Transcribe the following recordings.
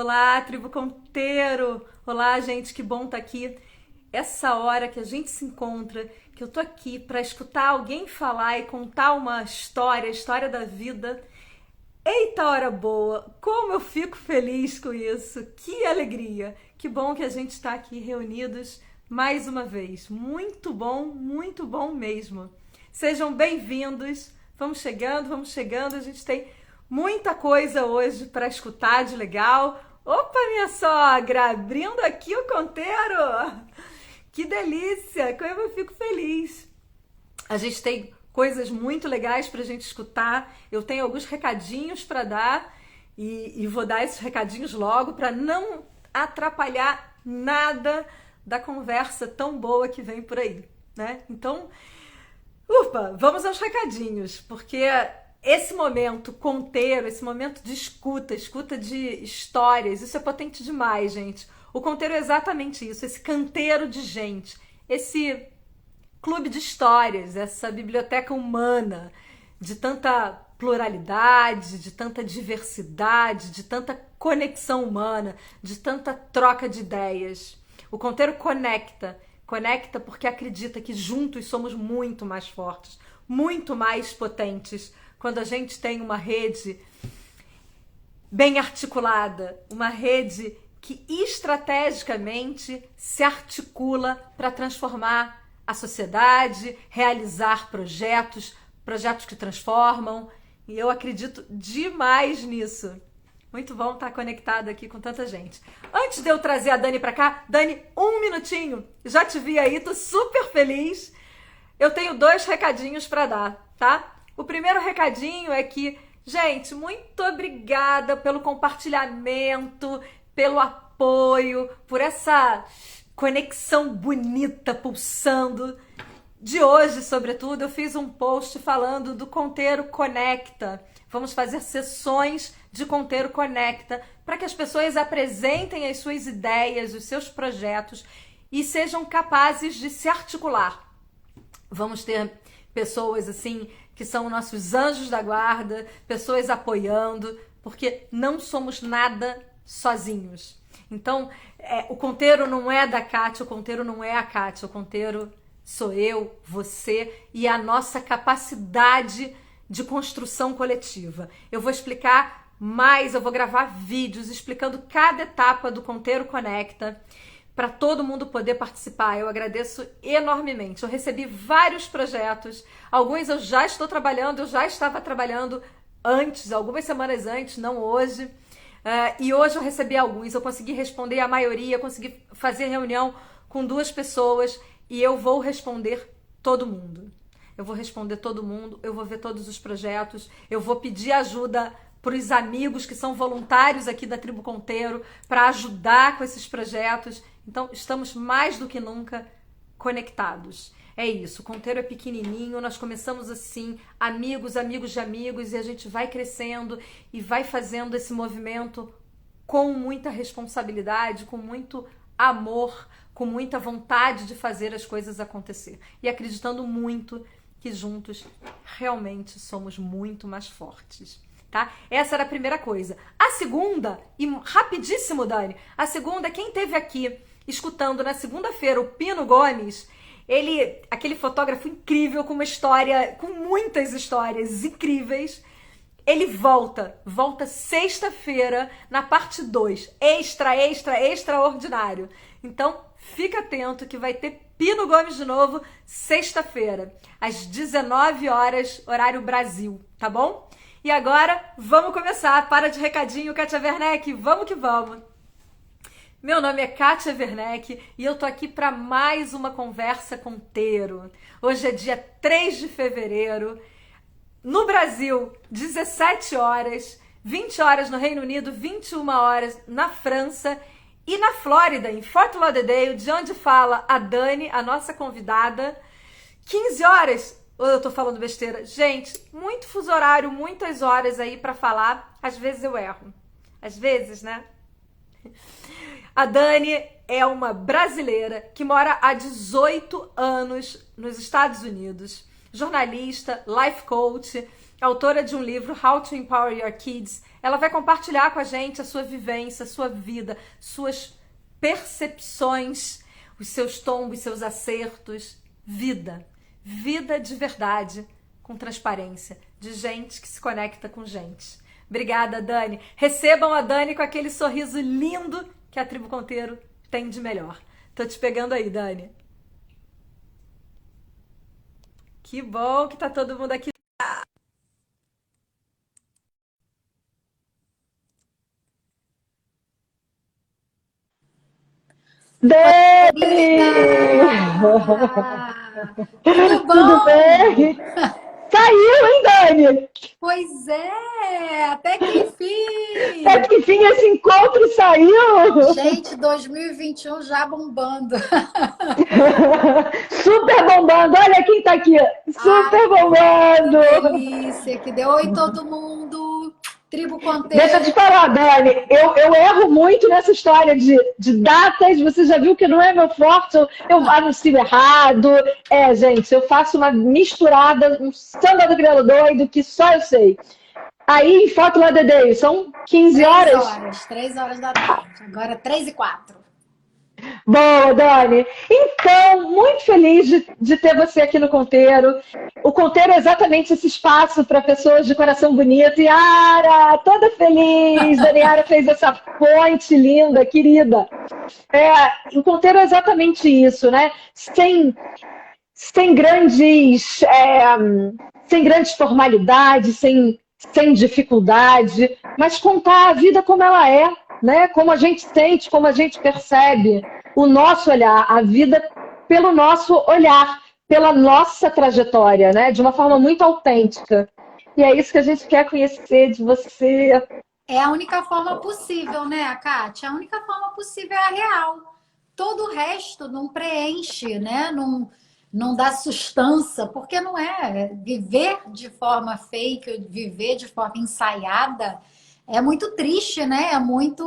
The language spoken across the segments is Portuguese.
Olá, tribo Conteiro! Olá, gente, que bom estar aqui. Essa hora que a gente se encontra, que eu tô aqui para escutar alguém falar e contar uma história, a história da vida. Eita, hora boa! Como eu fico feliz com isso! Que alegria! Que bom que a gente está aqui reunidos mais uma vez. Muito bom mesmo. Sejam bem-vindos. Vamos chegando. A gente tem muita coisa hoje para escutar de legal. Opa, minha sogra, abrindo aqui o Conteiro. Que delícia, como eu fico feliz. A gente tem coisas muito legais para a gente escutar. Eu tenho alguns recadinhos para dar e vou dar esses recadinhos logo para não atrapalhar nada da conversa tão boa que vem por aí, né? Então, vamos aos recadinhos, porque esse momento conteiro, esse momento de escuta de histórias, isso é potente demais, gente. O Conteiro é exatamente isso, esse canteiro de gente, esse clube de histórias, essa biblioteca humana, de tanta pluralidade, de tanta diversidade, de tanta conexão humana, de tanta troca de ideias. O Conteiro conecta porque acredita que juntos somos muito mais fortes, muito mais potentes, quando a gente tem uma rede bem articulada, uma rede que estrategicamente se articula para transformar a sociedade, realizar projetos que transformam, e eu acredito demais nisso. Muito bom estar conectado aqui com tanta gente. Antes de eu trazer a Dani para cá, Dani, um minutinho, já te vi aí, tô super feliz. Eu tenho 2 recadinhos para dar, tá? O primeiro recadinho é que, gente, muito obrigada pelo compartilhamento, pelo apoio, por essa conexão bonita, pulsando. De hoje, sobretudo, eu fiz um post falando do Conteiro Conecta. Vamos fazer sessões de Conteiro Conecta para que as pessoas apresentem as suas ideias, os seus projetos e sejam capazes de se articular. Vamos ter pessoas assim que são nossos anjos da guarda, pessoas apoiando, porque não somos nada sozinhos. Então, o Conteiro não é da Kátia, o Conteiro não é a Kátia, o Conteiro sou eu, você e a nossa capacidade de construção coletiva. Eu vou explicar mais, eu vou gravar vídeos explicando cada etapa do Conteiro Conecta para todo mundo poder participar. Eu agradeço enormemente. Eu recebi vários projetos, alguns eu já estou trabalhando, eu já estava trabalhando antes, algumas semanas antes, não hoje. E hoje eu recebi alguns, eu consegui responder a maioria, consegui fazer reunião com 2 pessoas e eu vou responder todo mundo. Eu vou responder todo mundo, eu vou ver todos os projetos, eu vou pedir ajuda para os amigos que são voluntários aqui da Tribo Conteiro para ajudar com esses projetos. Então, estamos mais do que nunca conectados. É isso, o Conteiro é pequenininho, nós começamos assim, amigos de amigos, e a gente vai crescendo e vai fazendo esse movimento com muita responsabilidade, com muito amor, com muita vontade de fazer as coisas acontecer. E acreditando muito que juntos realmente somos muito mais fortes. Tá? Essa era a primeira coisa. A segunda, e rapidíssimo, Dani, a segunda, quem esteve aqui escutando na segunda-feira o Pino Gomes, aquele fotógrafo incrível com uma história, com muitas histórias incríveis, ele volta sexta-feira na parte 2, extraordinário. Então, fica atento que vai ter Pino Gomes de novo sexta-feira, às 19 horas, horário Brasil, tá bom? E agora, vamos começar. Para de recadinho, Kátia Werneck. Vamos que vamos. Meu nome é Kátia Werneck e eu tô aqui para mais uma conversa Conteiro. Hoje é dia 3 de fevereiro. No Brasil, 17 horas. 20 horas no Reino Unido, 21 horas na França. E na Flórida, em Fort Lauderdale, de onde fala a Dani, a nossa convidada, 15 horas... Ou eu tô falando besteira? Gente, muito fuso horário, muitas horas aí pra falar. Às vezes eu erro. Às vezes, né? A Dani é uma brasileira que mora há 18 anos nos Estados Unidos. Jornalista, life coach, autora de um livro, How to Empower Your Kids. Ela vai compartilhar com a gente a sua vivência, a sua vida, suas percepções, os seus tombos, seus acertos. Vida. Vida de verdade, com transparência, de gente que se conecta com gente. Obrigada, Dani. Recebam a Dani com aquele sorriso lindo que a Tribo Conteiro tem de melhor. Tô te pegando aí, Dani. Que bom que tá todo mundo aqui. Dani! Tudo Tudo bom? bem? Saiu, hein, Dani? Pois é, até que Até enfim! que enfim esse encontro saiu! Gente, 2021 já bombando. Super bombando! Olha quem tá aqui! Ai, Super que bombando! delícia! Que deu oi todo mundo! Tribo Deixa eu te Conteiro. falar, Dani, eu erro muito nessa história de datas, você já viu que não é meu forte, eu anuncio errado. É, gente, eu faço uma misturada, um samba do crioulo doido que só eu sei. Aí, em Foto lá, Dedê, são 15 Três horas? horas, 3 horas da tarde. Agora 3h04. Boa, Dani. Então, muito feliz de ter você aqui no Conteiro. O Conteiro é exatamente esse espaço para pessoas de coração bonito. Yara, toda feliz. Daniara fez essa ponte linda, querida. O Conteiro é exatamente isso, né? Sem grandes, sem grandes formalidades, sem dificuldade, mas contar a vida como ela é, né? Como a gente sente, como a gente percebe o nosso olhar, a vida pelo nosso olhar, pela nossa trajetória, né? De uma forma muito autêntica. E é isso que a gente quer conhecer de você. É a única forma possível, né, Kátia? A única forma possível é a real. Todo o resto não preenche, né? Não dá sustância, porque não é. Viver de forma fake, viver de forma ensaiada, é muito triste, né? É muito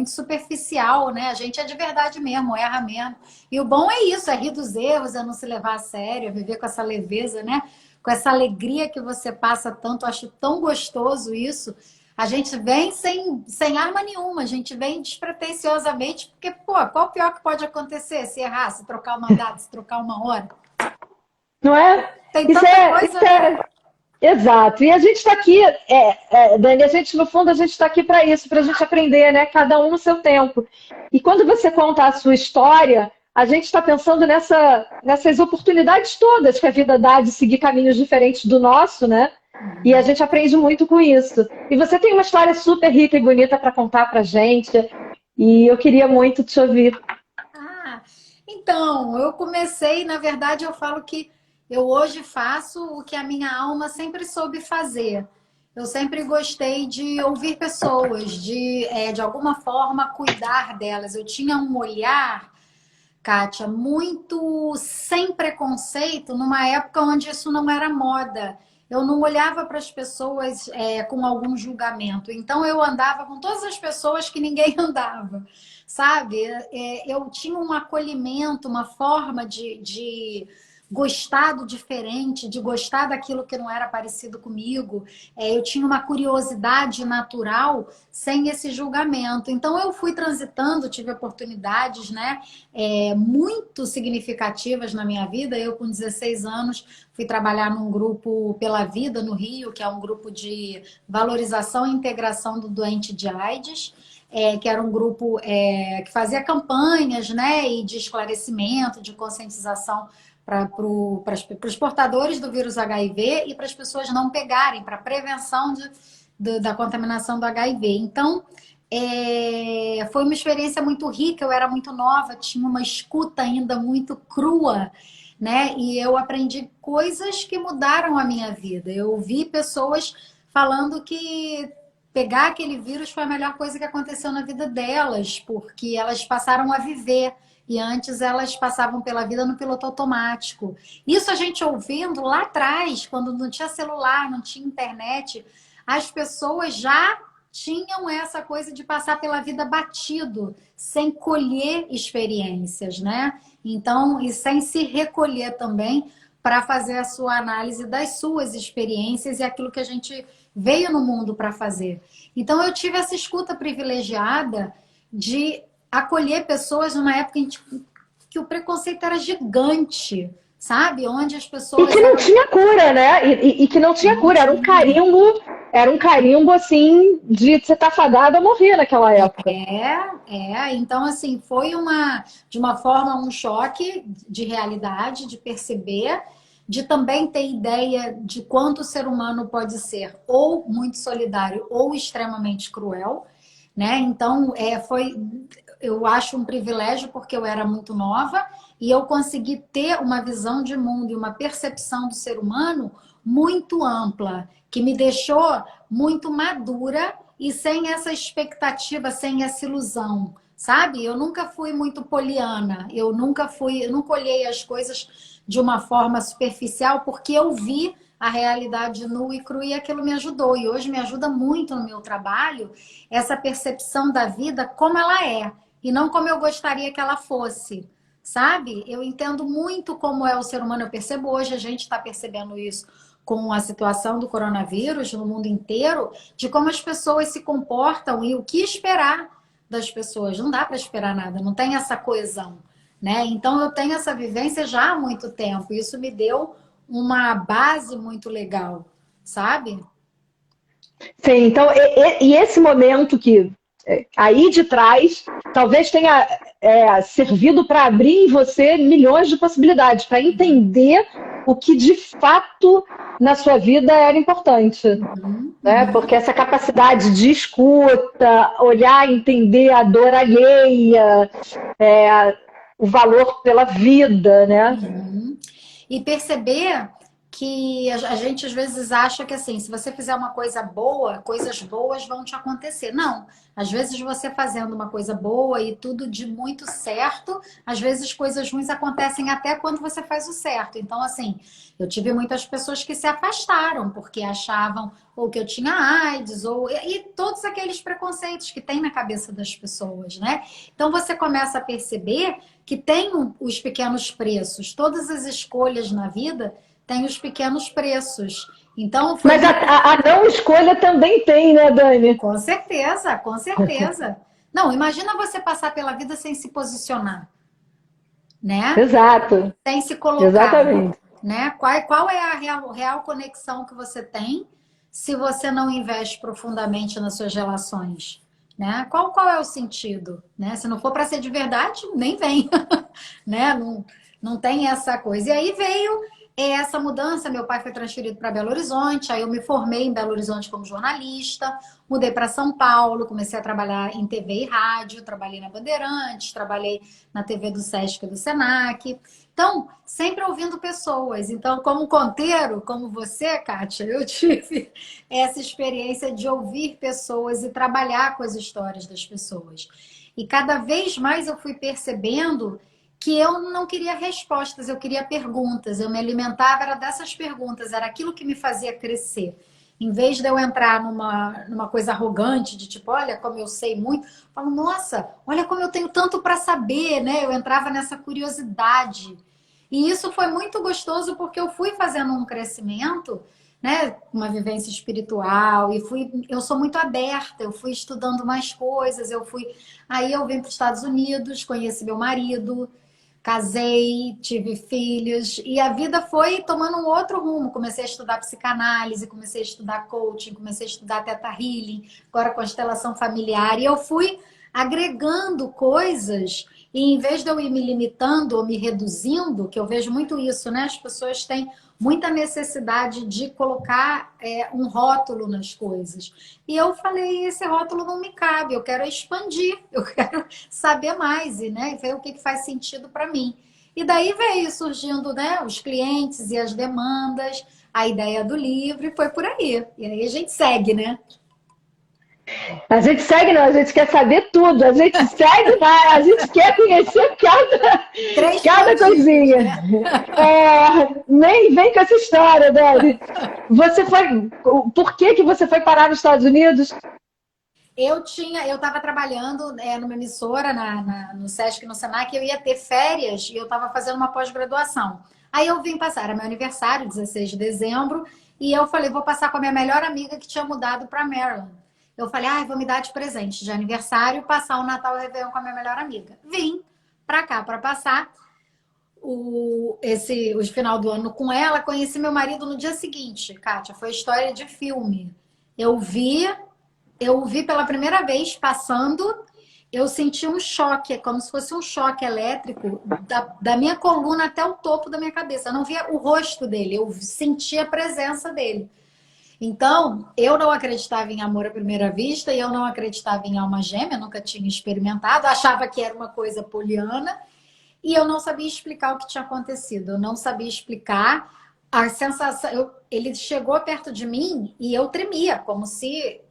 superficial, né? A gente é de verdade mesmo, erra mesmo. E o bom é isso, é rir dos erros, é não se levar a sério, é viver com essa leveza, né? Com essa alegria que você passa tanto, eu acho tão gostoso isso. A gente vem sem arma nenhuma, a gente vem despretensiosamente, porque, pô, qual o pior que pode acontecer se errar, se trocar uma data, se trocar uma hora? Não é? Tem Isso tanta é, coisa, isso né? é exato. E a gente está aqui, Dani, a gente, no fundo, a gente está aqui para isso, para a gente aprender, né? Cada um no seu tempo. E quando você conta a sua história, a gente está pensando nessas oportunidades todas que a vida dá de seguir caminhos diferentes do nosso, né? E a gente aprende muito com isso. E você tem uma história super rica e bonita para contar para gente. E eu queria muito te ouvir. Ah, então, eu comecei, na verdade, eu falo que eu hoje faço o que a minha alma sempre soube fazer. Eu sempre gostei de ouvir pessoas, de alguma forma cuidar delas. Eu tinha um olhar, Kátia, muito sem preconceito, numa época onde isso não era moda. Eu não olhava para as pessoas com algum julgamento. Então eu andava com todas as pessoas que ninguém andava, sabe? Eu tinha um acolhimento, uma forma de gostar do diferente, de gostar daquilo que não era parecido comigo. Eu tinha uma curiosidade natural sem esse julgamento. Então eu fui transitando, tive oportunidades, né? Muito significativas na minha vida. Eu, com 16 anos, fui trabalhar num grupo Pela Vida, no Rio, que é um grupo de valorização e integração do doente de AIDS, que era um grupo que fazia campanhas, né, e de esclarecimento, de conscientização para os portadores do vírus HIV e para as pessoas não pegarem, para a prevenção da contaminação do HIV. Então, foi uma experiência muito rica, eu era muito nova, tinha uma escuta ainda muito crua, né? E eu aprendi coisas que mudaram a minha vida. Eu vi pessoas falando que pegar aquele vírus foi a melhor coisa que aconteceu na vida delas, porque elas passaram a viver. E antes elas passavam pela vida no piloto automático. Isso a gente ouvindo lá atrás, quando não tinha celular, não tinha internet, as pessoas já tinham essa coisa de passar pela vida batido, sem colher experiências, né? Então, e sem se recolher também para fazer a sua análise das suas experiências e aquilo que a gente veio no mundo para fazer. Então, eu tive essa escuta privilegiada de acolher pessoas numa época em que o preconceito era gigante, sabe? Onde as pessoas... E que não tinha cura, né? E que não tinha cura, era um carimbo, assim, de você estar fadado a morrer naquela época. Então, assim, foi de uma forma um choque de realidade, de perceber, de também ter ideia de quanto o ser humano pode ser ou muito solidário ou extremamente cruel, né? Então, eu acho um privilégio porque eu era muito nova e eu consegui ter uma visão de mundo e uma percepção do ser humano muito ampla, que me deixou muito madura e sem essa expectativa, sem essa ilusão, sabe? Eu nunca fui muito poliana, eu nunca olhei as coisas de uma forma superficial, porque eu vi a realidade nua e crua e aquilo me ajudou. E hoje me ajuda muito no meu trabalho essa percepção da vida como ela é e não como eu gostaria que ela fosse, sabe? Eu entendo muito como é o ser humano, eu percebo hoje, a gente está percebendo isso com a situação do coronavírus no mundo inteiro, de como as pessoas se comportam e o que esperar das pessoas. Não dá para esperar nada, não tem essa coesão, né? Então eu tenho essa vivência já há muito tempo, e isso me deu uma base muito legal, sabe? Sim, então, e esse momento que aí de trás talvez tenha servido para abrir em você milhões de possibilidades, para entender o que de fato na sua vida era importante. Né? Porque essa capacidade de escuta, olhar, entender a dor alheia, o valor pela vida, né? E perceber que a gente às vezes acha que assim, se você fizer uma coisa boa, coisas boas vão te acontecer. Não, às vezes você fazendo uma coisa boa e tudo de muito certo, às vezes coisas ruins acontecem até quando você faz o certo. Então, assim, eu tive muitas pessoas que se afastaram porque achavam ou que eu tinha AIDS, e todos aqueles preconceitos que tem na cabeça das pessoas, né? Então você começa a perceber que tem os pequenos preços, todas as escolhas na vida têm os pequenos preços. Então, Mas a não escolha também tem, né, Dani? Com certeza, com certeza. Não, imagina você passar pela vida sem se posicionar, né? Exato. Sem se colocar. Exatamente. Né? Qual é a real conexão que você tem se você não investe profundamente nas suas relações? Né? Qual é o sentido? Né? Se não for para ser de verdade, nem vem. Né? Não tem essa coisa. E aí veio essa mudança. Meu pai foi transferido para Belo Horizonte, aí eu me formei em Belo Horizonte como jornalista, mudei para São Paulo, comecei a trabalhar em TV e rádio, trabalhei na Bandeirantes, trabalhei na TV do Sesc e do Senac. Então, sempre ouvindo pessoas. Então, como conteiro, como você, Kátia, eu tive essa experiência de ouvir pessoas e trabalhar com as histórias das pessoas. E cada vez mais eu fui percebendo que eu não queria respostas, eu queria perguntas. Eu me alimentava era dessas perguntas, era aquilo que me fazia crescer. Em vez de eu entrar numa coisa arrogante, de tipo, olha como eu sei muito, eu falo, nossa, olha como eu tenho tanto para saber, né? Eu entrava nessa curiosidade. E isso foi muito gostoso porque eu fui fazendo um crescimento, né? Uma vivência espiritual, e eu sou muito aberta, eu fui estudando mais coisas, aí eu vim para os Estados Unidos, conheci meu marido, casei, tive filhos, e a vida foi tomando um outro rumo. Comecei a estudar psicanálise, comecei a estudar coaching, comecei a estudar Theta Healing, agora constelação familiar, e eu fui agregando coisas, e em vez de eu ir me limitando ou me reduzindo, que eu vejo muito isso, né? As pessoas têm muita necessidade de colocar um rótulo nas coisas. E eu falei, esse rótulo não me cabe, eu quero expandir, eu quero saber mais e ver o que faz sentido para mim. E daí veio surgindo, né, os clientes e as demandas, a ideia do livro, e foi por aí. E aí a gente segue, né? A gente segue, não, a gente quer saber tudo. A gente segue, a gente quer conhecer cada coisinha. Nem vem com essa história, Dani. Por que você foi parar nos Estados Unidos? Eu estava trabalhando numa emissora, no Sesc e no Senac, eu ia ter férias e eu estava fazendo uma pós-graduação. Aí eu vim passar, era meu aniversário, 16 de dezembro, e eu falei, vou passar com a minha melhor amiga que tinha mudado para Maryland. Eu falei, vou me dar de presente de aniversário, passar o Natal e o Réveillon com a minha melhor amiga. Vim para cá para passar o final do ano com ela. Conheci meu marido no dia seguinte, Kátia, foi história de filme. Eu o vi pela primeira vez passando, eu senti um choque, como se fosse um choque elétrico da minha coluna até o topo da minha cabeça. Eu não via o rosto dele, eu sentia a presença dele. Então, eu não acreditava em amor à primeira vista e eu não acreditava em alma gêmea, nunca tinha experimentado, achava que era uma coisa poliana e eu não sabia explicar o que tinha acontecido, eu não sabia explicar a sensação. Ele chegou perto de mim e eu tremia, como se,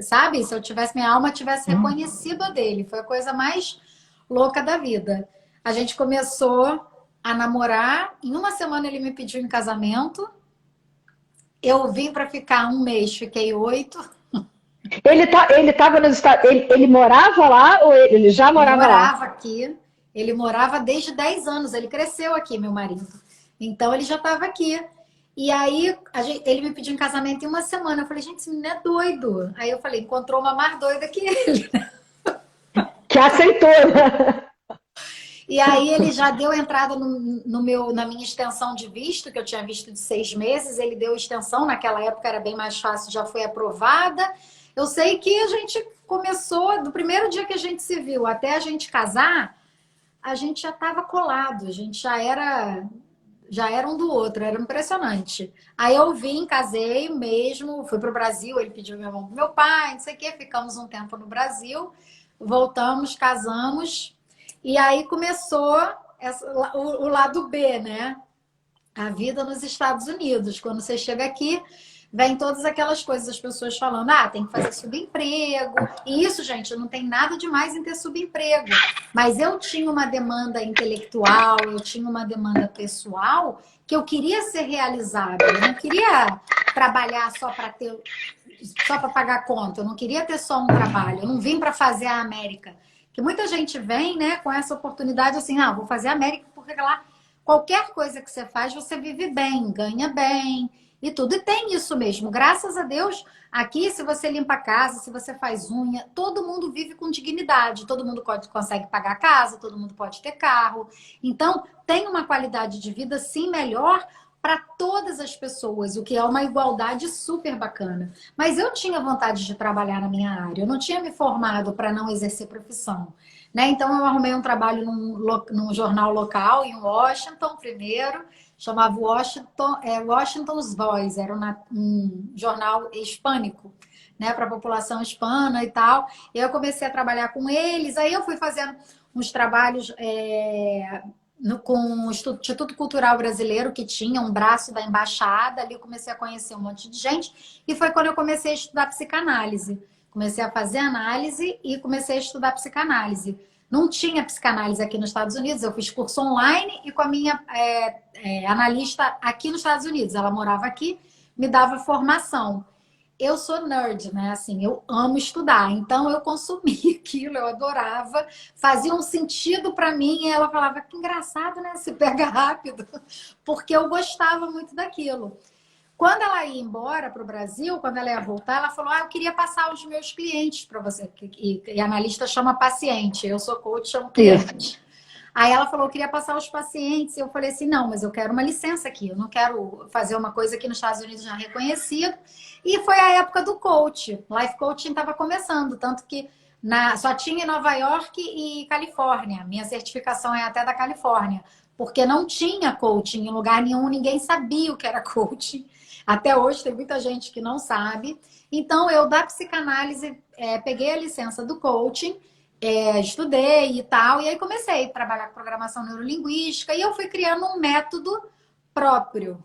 sabe, se eu tivesse, minha alma tivesse reconhecido a dele. Foi a coisa mais louca da vida. A gente começou a namorar, em uma semana ele me pediu em casamento. Eu vim para ficar um mês, fiquei 8. Ele tava nos Estados ele morava lá ou ele já morava lá? Morava aqui. Ele morava desde 10 anos. Ele cresceu aqui, meu marido. Então ele já estava aqui. E aí ele me pediu em casamento em uma semana. Eu falei, gente, esse menino é doido. Aí eu falei, encontrou uma mais doida que ele. Que aceitou, né? E aí ele já deu entrada na minha extensão de visto, que eu tinha visto de 6 meses, ele deu extensão, naquela época era bem mais fácil, já foi aprovada. Eu sei que a gente começou, do primeiro dia que a gente se viu até a gente casar, a gente já estava colado, a gente já era um do outro, era impressionante. Aí eu vim, casei mesmo, fui para o Brasil, ele pediu minha mão pro meu pai, não sei o quê, ficamos um tempo no Brasil, voltamos, casamos. E aí começou o lado B, né? A vida nos Estados Unidos. Quando você chega aqui, vem todas aquelas coisas, as pessoas falando, tem que fazer subemprego. E isso, gente, não tem nada demais em ter subemprego. Mas eu tinha uma demanda intelectual, eu tinha uma demanda pessoal que eu queria ser realizada. Eu não queria trabalhar só para pagar conta. Eu não queria ter só um trabalho. Eu não vim para fazer a América. Que muita gente vem, né, com essa oportunidade assim, vou fazer América porque lá qualquer coisa que você faz, você vive bem, ganha bem e tudo. E tem isso mesmo. Graças a Deus, aqui se você limpa a casa, se você faz unha, todo mundo vive com dignidade, todo mundo consegue pagar a casa, todo mundo pode ter carro. Então, tem uma qualidade de vida sim melhor para todas as pessoas, o que é uma igualdade super bacana. Mas eu tinha vontade de trabalhar na minha área, eu não tinha me formado para não exercer profissão, né? Então eu arrumei um trabalho num jornal local em Washington primeiro, chamava Washington's Voice, era um jornal hispânico, né, para a população hispana e tal. Eu comecei a trabalhar com eles, aí eu fui fazendo uns trabalhos com o Instituto Cultural Brasileiro, que tinha um braço da embaixada, ali eu comecei a conhecer um monte de gente, e foi quando eu comecei a estudar psicanálise. Comecei a fazer análise e comecei a estudar psicanálise. Não tinha psicanálise aqui nos Estados Unidos, eu fiz curso online e com a minha analista aqui nos Estados Unidos. Ela morava aqui, me dava formação. Eu sou nerd, né? Assim, eu amo estudar. Então, eu consumia aquilo, eu adorava. Fazia um sentido para mim. E ela falava, que engraçado, né? Se pega rápido. Porque eu gostava muito daquilo. Quando ela ia embora para o Brasil, quando ela ia voltar, ela falou, eu queria passar os meus clientes para você. E a analista chama paciente. Eu sou coach, chamo cliente. Aí ela falou, eu queria passar os pacientes. E eu falei assim, não, mas eu quero uma licença aqui. Eu não quero fazer uma coisa que nos Estados Unidos já é reconhecida. E foi a época do coach. Life coaching estava começando. Tanto que só tinha em Nova York e Califórnia. Minha certificação é até da Califórnia. Porque não tinha coaching em lugar nenhum. Ninguém sabia o que era coaching. Até hoje tem muita gente que não sabe. Então, eu da psicanálise peguei a licença do coaching. Estudei e tal, e aí comecei a trabalhar com programação neurolinguística e eu fui criando um método próprio.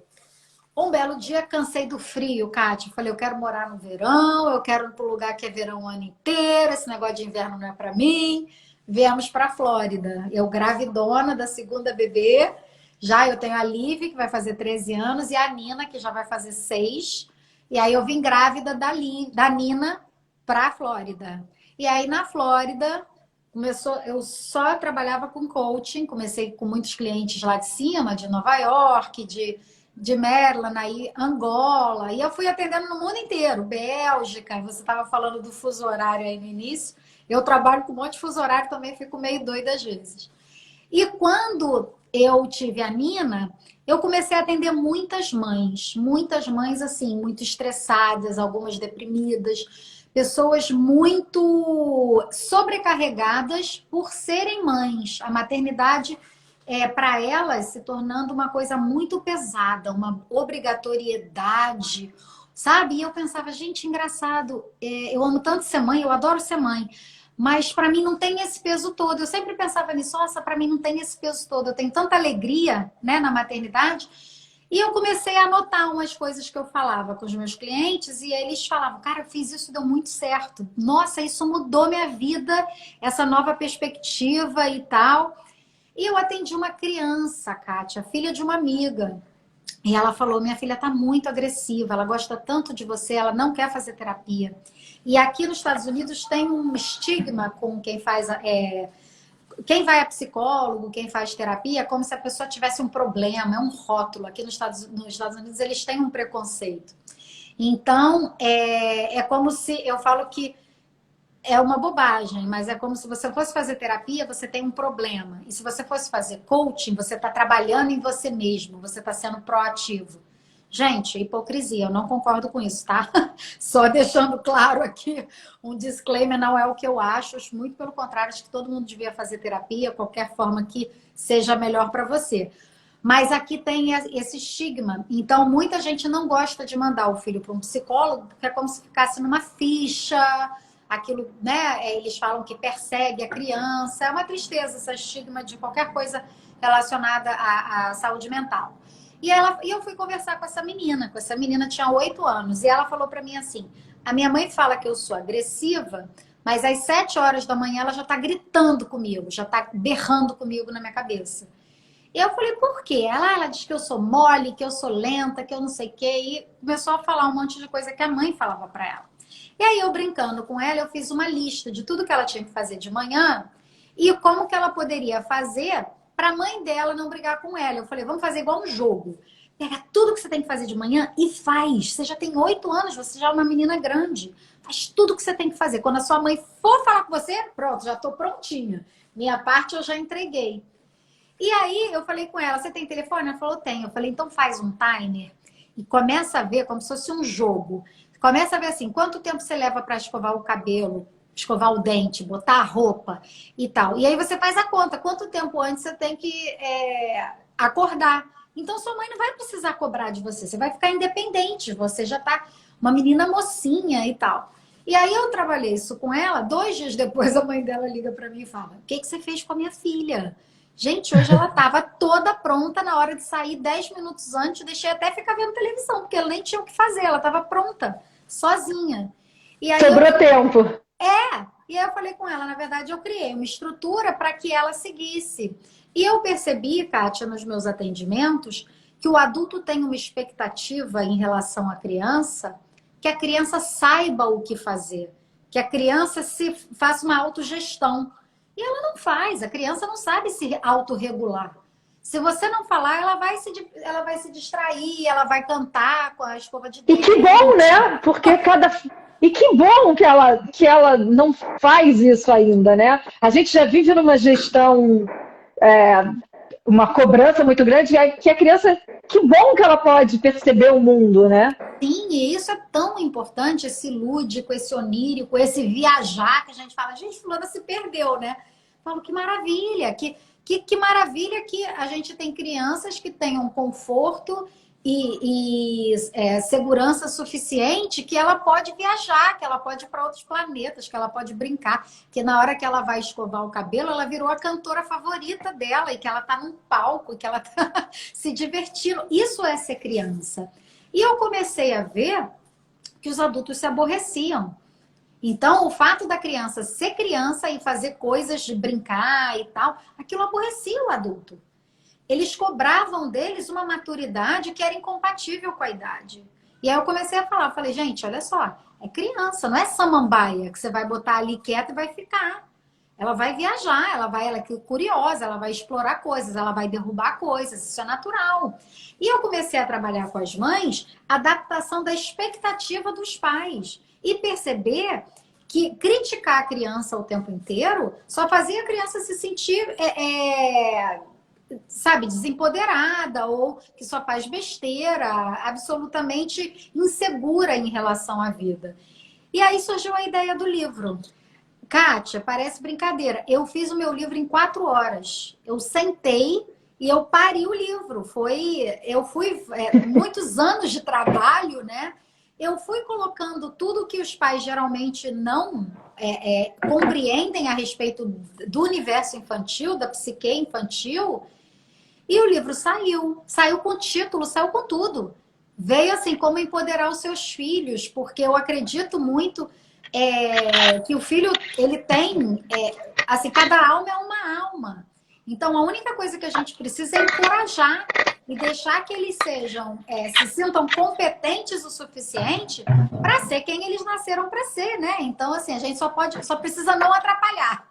Um belo dia cansei do frio, Kátia. Falei, eu quero morar no verão, eu quero ir para um lugar que é verão o ano inteiro, esse negócio de inverno não é para mim. Viemos para a Flórida. Eu gravidona da segunda bebê. Já eu tenho a Liv, que vai fazer 13 anos, e a Nina, que já vai fazer 6. E aí eu vim grávida da Nina para a Flórida. E aí, na Flórida, eu só trabalhava com coaching, comecei com muitos clientes lá de cima, de Nova York, de Maryland, aí Angola, e eu fui atendendo no mundo inteiro, Bélgica, você estava falando do fuso horário aí no início, eu trabalho com um monte de fuso horário também, fico meio doida às vezes. E quando eu tive a Nina, eu comecei a atender muitas mães assim, muito estressadas, algumas deprimidas, pessoas muito sobrecarregadas por serem mães. A maternidade para elas se tornando uma coisa muito pesada, uma obrigatoriedade, sabe? E eu pensava, gente, engraçado, eu amo tanto ser mãe, eu adoro ser mãe, mas para mim não tem esse peso todo. Eu sempre pensava nisso, nossa, para mim não tem esse peso todo. Eu tenho tanta alegria, né, na maternidade. E eu comecei a anotar umas coisas que eu falava com os meus clientes e eles falavam, cara, eu fiz isso, deu muito certo. Nossa, isso mudou minha vida, essa nova perspectiva e tal. E eu atendi uma criança, Kátia, filha de uma amiga. E ela falou, minha filha está muito agressiva, ela gosta tanto de você, ela não quer fazer terapia. E aqui nos Estados Unidos tem um estigma com quem faz... quem vai a psicólogo, quem faz terapia, é como se a pessoa tivesse um problema, é um rótulo. Aqui nos Estados Unidos eles têm um preconceito. Então, é como se... Eu falo que é uma bobagem, mas é como se você fosse fazer terapia, você tem um problema. E se você fosse fazer coaching, você está trabalhando em você mesmo, você está sendo proativo. Gente, hipocrisia, eu não concordo com isso, tá? Só deixando claro aqui, um disclaimer, não é o que eu acho, muito pelo contrário, acho que todo mundo devia fazer terapia, qualquer forma que seja melhor para você. Mas aqui tem esse estigma, então muita gente não gosta de mandar o filho para um psicólogo, porque é como se ficasse numa ficha, aquilo, né? Eles falam que persegue a criança, é uma tristeza esse estigma de qualquer coisa relacionada à saúde mental. E eu fui conversar com essa menina tinha 8 anos, e ela falou para mim assim, a minha mãe fala que eu sou agressiva, mas às 7 horas da manhã ela já tá gritando comigo, já tá berrando comigo na minha cabeça. E eu falei, por quê? Ela diz que eu sou mole, que eu sou lenta, que eu não sei o quê, e começou a falar um monte de coisa que a mãe falava para ela. E aí eu brincando com ela, eu fiz uma lista de tudo que ela tinha que fazer de manhã e como que ela poderia fazer para a mãe dela não brigar com ela. Eu falei, vamos fazer igual um jogo. Pega tudo que você tem que fazer de manhã e faz. Você já tem 8 anos, você já é uma menina grande. Faz tudo que você tem que fazer. Quando a sua mãe for falar com você, pronto, já estou prontinha. Minha parte eu já entreguei. E aí eu falei com ela, você tem telefone? Ela falou, tenho. Eu falei, então faz um timer e começa a ver como se fosse um jogo. Começa a ver assim, quanto tempo você leva para escovar o cabelo, escovar o dente, botar a roupa e tal. E aí você faz a conta, quanto tempo antes você tem que acordar. Então sua mãe não vai precisar cobrar de você, você vai ficar independente, você já tá uma menina mocinha e tal. E aí eu trabalhei isso com ela, 2 dias depois a mãe dela liga para mim e fala, o que você fez com a minha filha? Gente, hoje ela estava toda pronta na hora de sair 10 minutos antes, deixei até ficar vendo televisão, porque ela nem tinha o que fazer, ela estava pronta, sozinha. E aí Sobrou tempo. E aí eu falei com ela, na verdade eu criei uma estrutura para que ela seguisse. E eu percebi, Kátia, nos meus atendimentos, que o adulto tem uma expectativa em relação à criança, que a criança saiba o que fazer, que a criança se faça uma autogestão. E ela não faz, a criança não sabe se autorregular. Se você não falar, ela vai se distrair, ela vai cantar com a escova de dente. E que bom, né? Porque E que bom que ela não faz isso ainda, né? A gente já vive numa gestão, uma cobrança muito grande, que a criança, que bom que ela pode perceber o mundo, né? Sim, e isso é tão importante, esse lúdico, esse onírico, esse viajar, que a gente fala, gente, fulana se perdeu, né? Falo, que maravilha, que maravilha que a gente tem crianças que tenham conforto e segurança suficiente, que ela pode viajar, que ela pode ir para outros planetas, que ela pode brincar, que na hora que ela vai escovar o cabelo, ela virou a cantora favorita dela, e que ela tá num palco, e que ela tá se divertindo. Isso é ser criança. E eu comecei a ver que os adultos se aborreciam. Então, o fato da criança ser criança e fazer coisas de brincar e tal, aquilo aborrecia o adulto. Eles cobravam deles uma maturidade que era incompatível com a idade. E aí eu comecei a falar, falei, gente, olha só, é criança, não é samambaia que você vai botar ali quieta e vai ficar. ela vai viajar, ela é curiosa, ela vai explorar coisas, ela vai derrubar coisas, isso é natural. E eu comecei a trabalhar com as mães a adaptação da expectativa dos pais e perceber que criticar a criança o tempo inteiro só fazia a criança se sentir, sabe, desempoderada ou que só faz besteira, absolutamente insegura em relação à vida. E aí surgiu a ideia do livro. Kátia, parece brincadeira. Eu fiz o meu livro em 4 horas. Eu sentei e eu parei o livro. Muitos anos de trabalho, né? Eu fui colocando tudo que os pais geralmente não compreendem a respeito do universo infantil, da psique infantil, e o livro saiu com título, saiu com tudo. Veio assim, como empoderar os seus filhos, porque eu acredito muito que o filho, ele tem, assim, cada alma é uma alma. Então, a única coisa que a gente precisa é encorajar e deixar que eles se sintam competentes o suficiente para ser quem eles nasceram para ser, né? Então, assim, a gente só precisa não atrapalhar.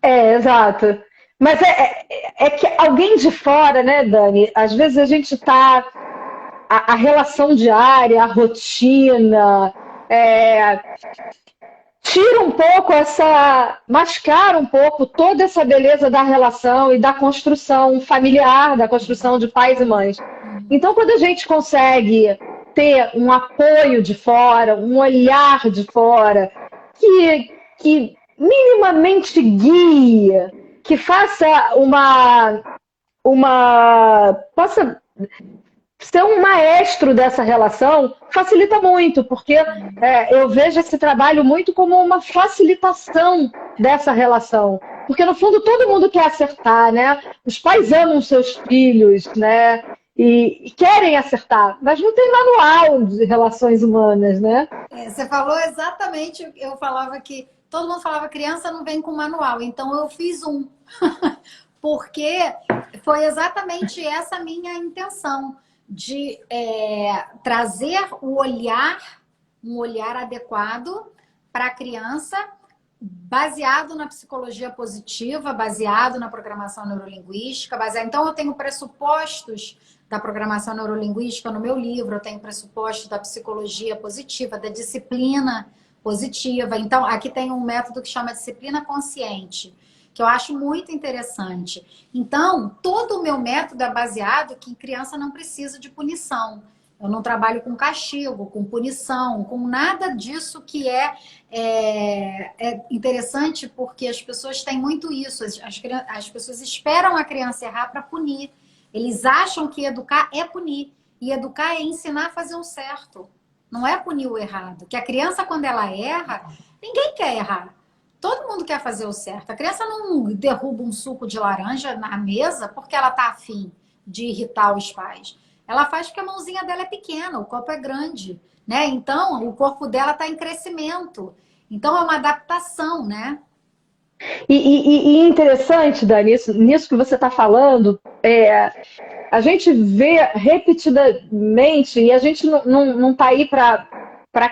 Exato. Mas é que alguém de fora, né, Dani? Às vezes a gente tá... A relação diária, a rotina, tira um pouco mascara um pouco toda essa beleza da relação e da construção familiar, da construção de pais e mães. Então, quando a gente consegue ter um apoio de fora, um olhar de fora, que minimamente guie, que faça possa ser um maestro dessa relação, facilita muito, porque eu vejo esse trabalho muito como uma facilitação dessa relação. Porque, no fundo, todo mundo quer acertar, né? Os pais amam seus filhos, né? E querem acertar, mas não tem manual de relações humanas, né? Você falou exatamente, eu falava que todo mundo falava criança não vem com manual, então eu fiz um, porque foi exatamente essa a minha intenção, de trazer um olhar adequado para a criança, baseado na psicologia positiva, baseado na programação neurolinguística, então eu tenho pressupostos da programação neurolinguística no meu livro, eu tenho pressupostos da psicologia positiva, da disciplina positiva. Então, aqui tem um método que chama disciplina consciente, que eu acho muito interessante. Então, todo o meu método é baseado que criança não precisa de punição. Eu não trabalho com castigo, com punição, com nada disso que é interessante, porque as pessoas têm muito isso. As pessoas esperam a criança errar para punir. Eles acham que educar é punir. E educar é ensinar a fazer o certo. Não é punir o errado. Que a criança, quando ela erra, ninguém quer errar. Todo mundo quer fazer o certo. A criança não derruba um suco de laranja na mesa porque ela está afim de irritar os pais. Ela faz porque a mãozinha dela é pequena, o copo é grande, né? Então, o corpo dela está em crescimento. Então, é uma adaptação, né? E interessante, Dani, nisso que você está falando, a gente vê repetidamente, e a gente não está aí para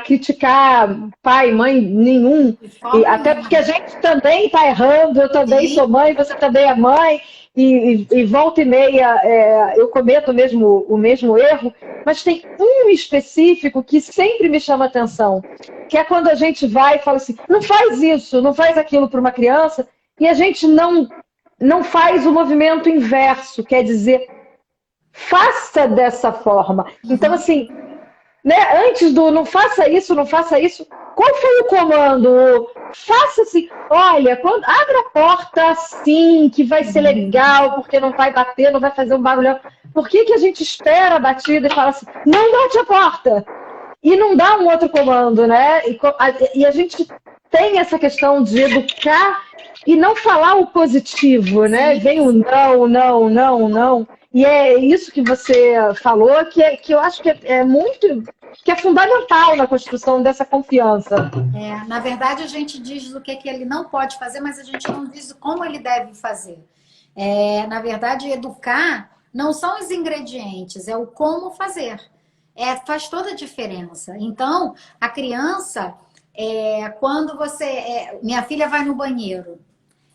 criticar pai, mãe, nenhum. Até porque a gente também está errando, eu também sou mãe, você também é mãe, e volta e meia eu cometo o mesmo erro, mas tem um específico que sempre me chama atenção, que é quando a gente vai e fala assim, não faz isso, não faz aquilo para uma criança, e a gente não faz o movimento inverso, quer dizer, faça dessa forma. Então, assim, né, antes do não faça isso, qual foi o comando? Faça assim, olha, abre a porta assim, que vai ser legal, porque não vai bater, não vai fazer um barulhão. Por que a gente espera a batida e fala assim, não bate a porta? E não dá um outro comando, né? E a gente tem essa questão de educar e não falar o positivo, né? Vem o não. E é isso que você falou, que eu acho que que é fundamental na construção dessa confiança. Na verdade, a gente diz o que ele não pode fazer, mas a gente não diz como ele deve fazer. Na verdade, educar não são os ingredientes, é o como fazer. Faz toda a diferença. Então, a criança, Quando minha filha vai no banheiro,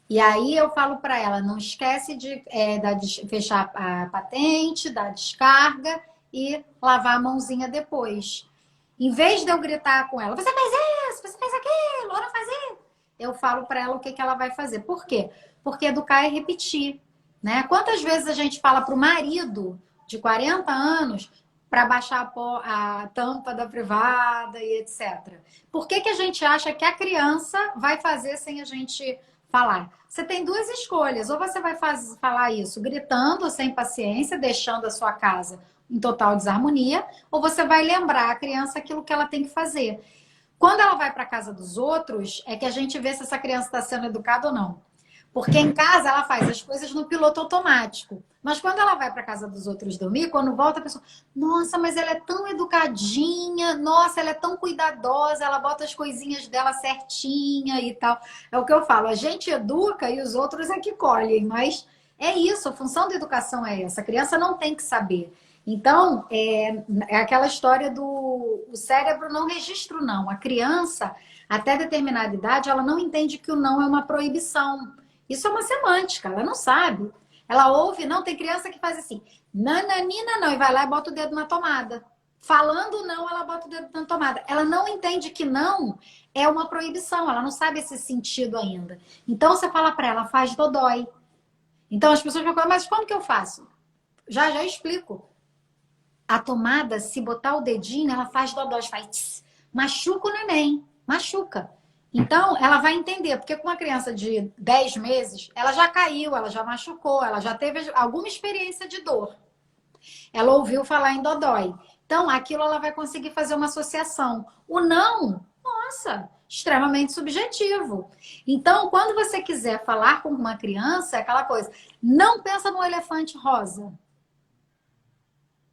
e aí eu falo para ela, não esquece de fechar a patente, dar descarga e lavar a mãozinha depois. Em vez de eu gritar com ela, você faz isso, você faz aquilo, ou não faz isso, eu falo para ela o que ela vai fazer. Por quê? Porque educar é repetir, né? Quantas vezes a gente fala para o marido de 40 anos para baixar a tampa da privada e etc. Por que a gente acha que a criança vai fazer sem a gente falar? Você tem duas escolhas. Ou você vai falar isso gritando, sem paciência, deixando a sua casa em total desarmonia, ou você vai lembrar a criança aquilo que ela tem que fazer. Quando ela vai para a casa dos outros, é que a gente vê se essa criança está sendo educada ou não. Porque em casa ela faz as coisas no piloto automático. Mas quando ela vai para a casa dos outros dormir, quando volta a pessoa, nossa, mas ela é tão educadinha, nossa, ela é tão cuidadosa, ela bota as coisinhas dela certinha e tal. É o que eu falo, a gente educa e os outros é que colhem, mas é isso, a função da educação é essa. A criança não tem que saber. Então, é aquela história o cérebro não registra o não. A criança, até determinada idade, ela não entende que o não é uma proibição. Isso é uma semântica, ela não sabe. Ela ouve, não, tem criança que faz assim, nananina não, e vai lá e bota o dedo na tomada. Falando não, ela bota o dedo na tomada. Ela não entende que não é uma proibição, ela não sabe esse sentido ainda. Então, você fala para ela, faz dodói. Então, as pessoas vão falar, mas como que eu faço? Já explico. A tomada, se botar o dedinho, ela faz dodói, faz tss, machuca o neném, machuca. Então, ela vai entender, porque com uma criança de 10 meses, ela já caiu, ela já machucou, ela já teve alguma experiência de dor. Ela ouviu falar em dodói. Então, aquilo ela vai conseguir fazer uma associação. O não, nossa, extremamente subjetivo. Então, quando você quiser falar com uma criança, é aquela coisa, não pensa no elefante rosa.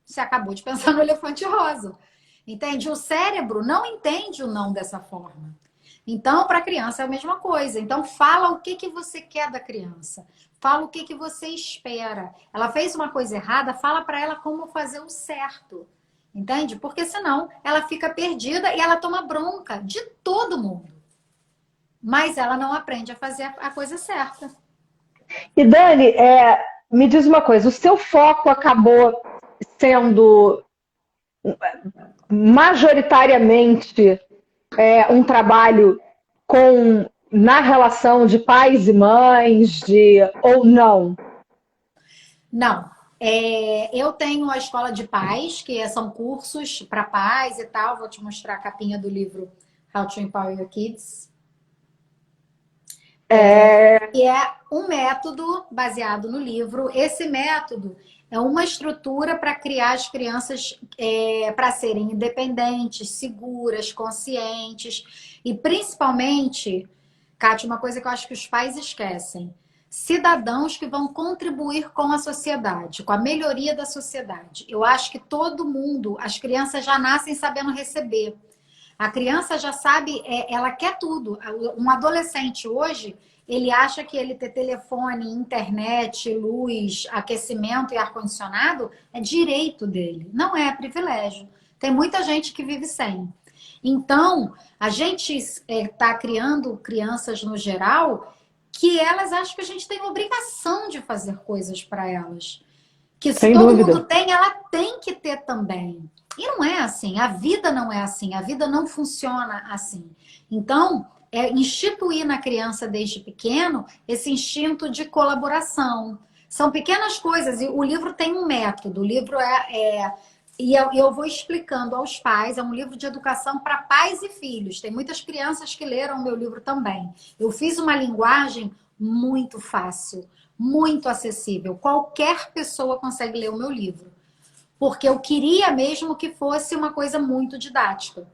Você acabou de pensar no elefante rosa. Entende? O cérebro não entende o não dessa forma. Então, para a criança é a mesma coisa. Então, fala o que você quer da criança. Fala o que você espera. Ela fez uma coisa errada, fala para ela como fazer o certo. Entende? Porque senão ela fica perdida e ela toma bronca de todo mundo. Mas ela não aprende a fazer a coisa certa. E Dani, me diz uma coisa, o seu foco acabou sendo majoritariamente um trabalho na relação de pais e mães, ou não? Não. Eu tenho a escola de pais, que são cursos para pais e tal. Vou te mostrar a capinha do livro How to Empower Your Kids. E é um método baseado no livro. Esse método é uma estrutura para criar as crianças para serem independentes, seguras, conscientes. E principalmente, Kátia, uma coisa que eu acho que os pais esquecem. Cidadãos que vão contribuir com a sociedade, com a melhoria da sociedade. Eu acho que todo mundo, as crianças já nascem sabendo receber. A criança já sabe, ela quer tudo. Um adolescente hoje, ele acha que ele ter telefone, internet, luz, aquecimento e ar-condicionado é direito dele. Não é privilégio. Tem muita gente que vive sem. Então, a gente está criando crianças no geral que elas acham que a gente tem obrigação de fazer coisas para elas. Que se todo mundo tem, ela tem que ter também. E não é assim. A vida não é assim. A vida não funciona assim. Então, instituir na criança desde pequeno esse instinto de colaboração. São pequenas coisas. E o livro tem um método. O livro e eu vou explicando aos pais. É um livro de educação para pais e filhos. Tem muitas crianças que leram o meu livro também. Eu fiz uma linguagem muito fácil, muito acessível. Qualquer pessoa consegue ler o meu livro. Porque eu queria mesmo que fosse uma coisa muito didática.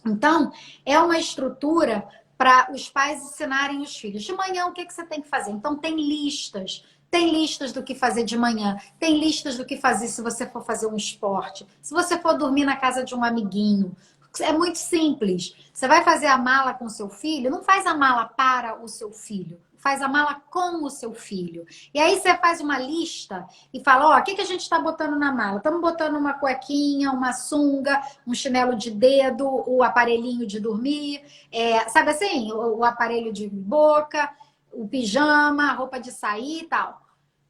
Então, é uma estrutura para os pais ensinarem os filhos. De manhã, o que você tem que fazer? Então, tem listas. Tem listas do que fazer de manhã. Tem listas do que fazer se você for fazer um esporte. Se você for dormir na casa de um amiguinho. É muito simples. Você vai fazer a mala com seu filho? Não faz a mala para o seu filho. faz a mala com o seu filho. E aí você faz uma lista e fala, ó, o que que a gente está botando na mala? Estamos botando uma cuequinha, uma sunga, um chinelo de dedo, o aparelhinho de dormir, sabe assim, o aparelho de boca, o pijama, a roupa de sair e tal.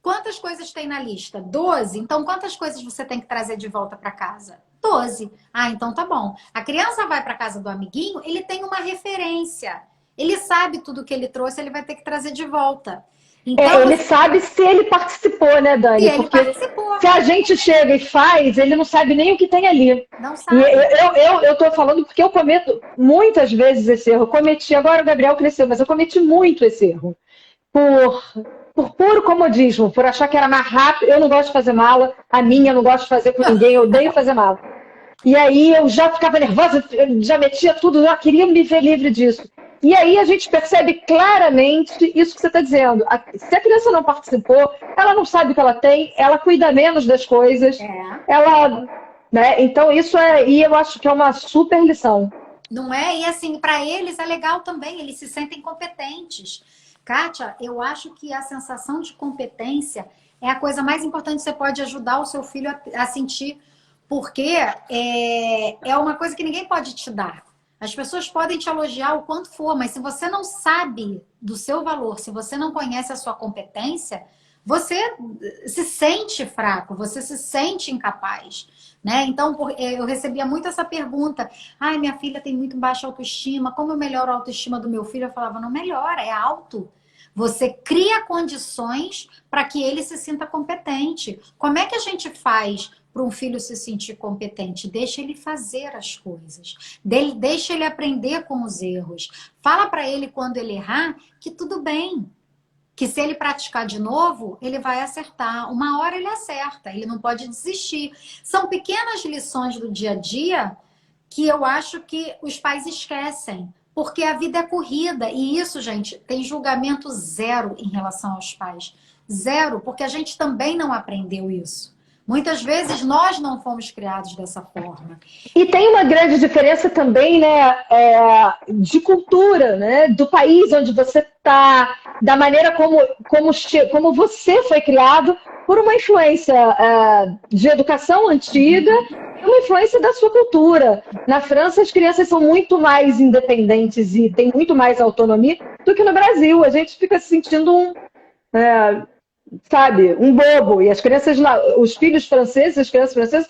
Quantas coisas tem na lista? 12? Então, quantas coisas você tem que trazer de volta para casa? 12. Ah, então tá bom. A criança vai para casa do amiguinho, ele tem uma referência. Ele sabe tudo que ele trouxe, ele vai ter que trazer de volta. Então, ele sabe se ele participou, né, Dani? se ele Porque participou. se a gente chega e faz, ele não sabe nem o que tem ali. Não sabe. E eu tô falando porque eu cometo muitas vezes esse erro. Eu cometi, agora o Gabriel cresceu, mas eu cometi muito esse erro. Por puro comodismo, por achar que era mais rápido. Eu não gosto de fazer mala, a minha eu não gosto de fazer com ninguém, eu odeio fazer mala. E aí eu já ficava nervosa, já metia tudo, eu queria me ver livre disso. E aí a gente percebe claramente isso que você está dizendo. Se a criança não participou, ela não sabe o que ela tem, ela cuida menos das coisas, ela, né? Então isso e eu acho que é uma super lição. Não é? E assim, para eles é legal também, eles se sentem competentes. Kátia, eu acho que a sensação de competência é a coisa mais importante que você pode ajudar o seu filho a sentir, porque é uma coisa que ninguém pode te dar. As pessoas podem te elogiar o quanto for, mas se você não sabe do seu valor, se você não conhece a sua competência, você se sente fraco, você se sente incapaz, né? Então, eu recebia muito essa pergunta. Ai, minha filha tem muito baixa autoestima, como eu melhoro a autoestima do meu filho? Eu falava, não melhora, é alto. Você cria condições para que ele se sinta competente. Como é que a gente faz para um filho se sentir competente? Deixa ele fazer as coisas. Deixa ele aprender com os erros. Fala para ele quando ele errar que tudo bem. Que se ele praticar de novo, ele vai acertar. Uma hora ele acerta, ele não pode desistir. São pequenas lições do dia a dia que eu acho que os pais esquecem. Porque a vida é corrida. E isso, gente, tem julgamento zero em relação aos pais. Zero, porque a gente também não aprendeu isso. Muitas vezes nós não fomos criados dessa forma. E tem uma grande diferença também, né, de cultura, né, do país onde você está, da maneira como você foi criado por uma influência de educação antiga e uma influência da sua cultura. Na França, as crianças são muito mais independentes e têm muito mais autonomia do que no Brasil. A gente fica se sentindo sabe, um bobo. E as crianças lá, os filhos franceses, as crianças francesas,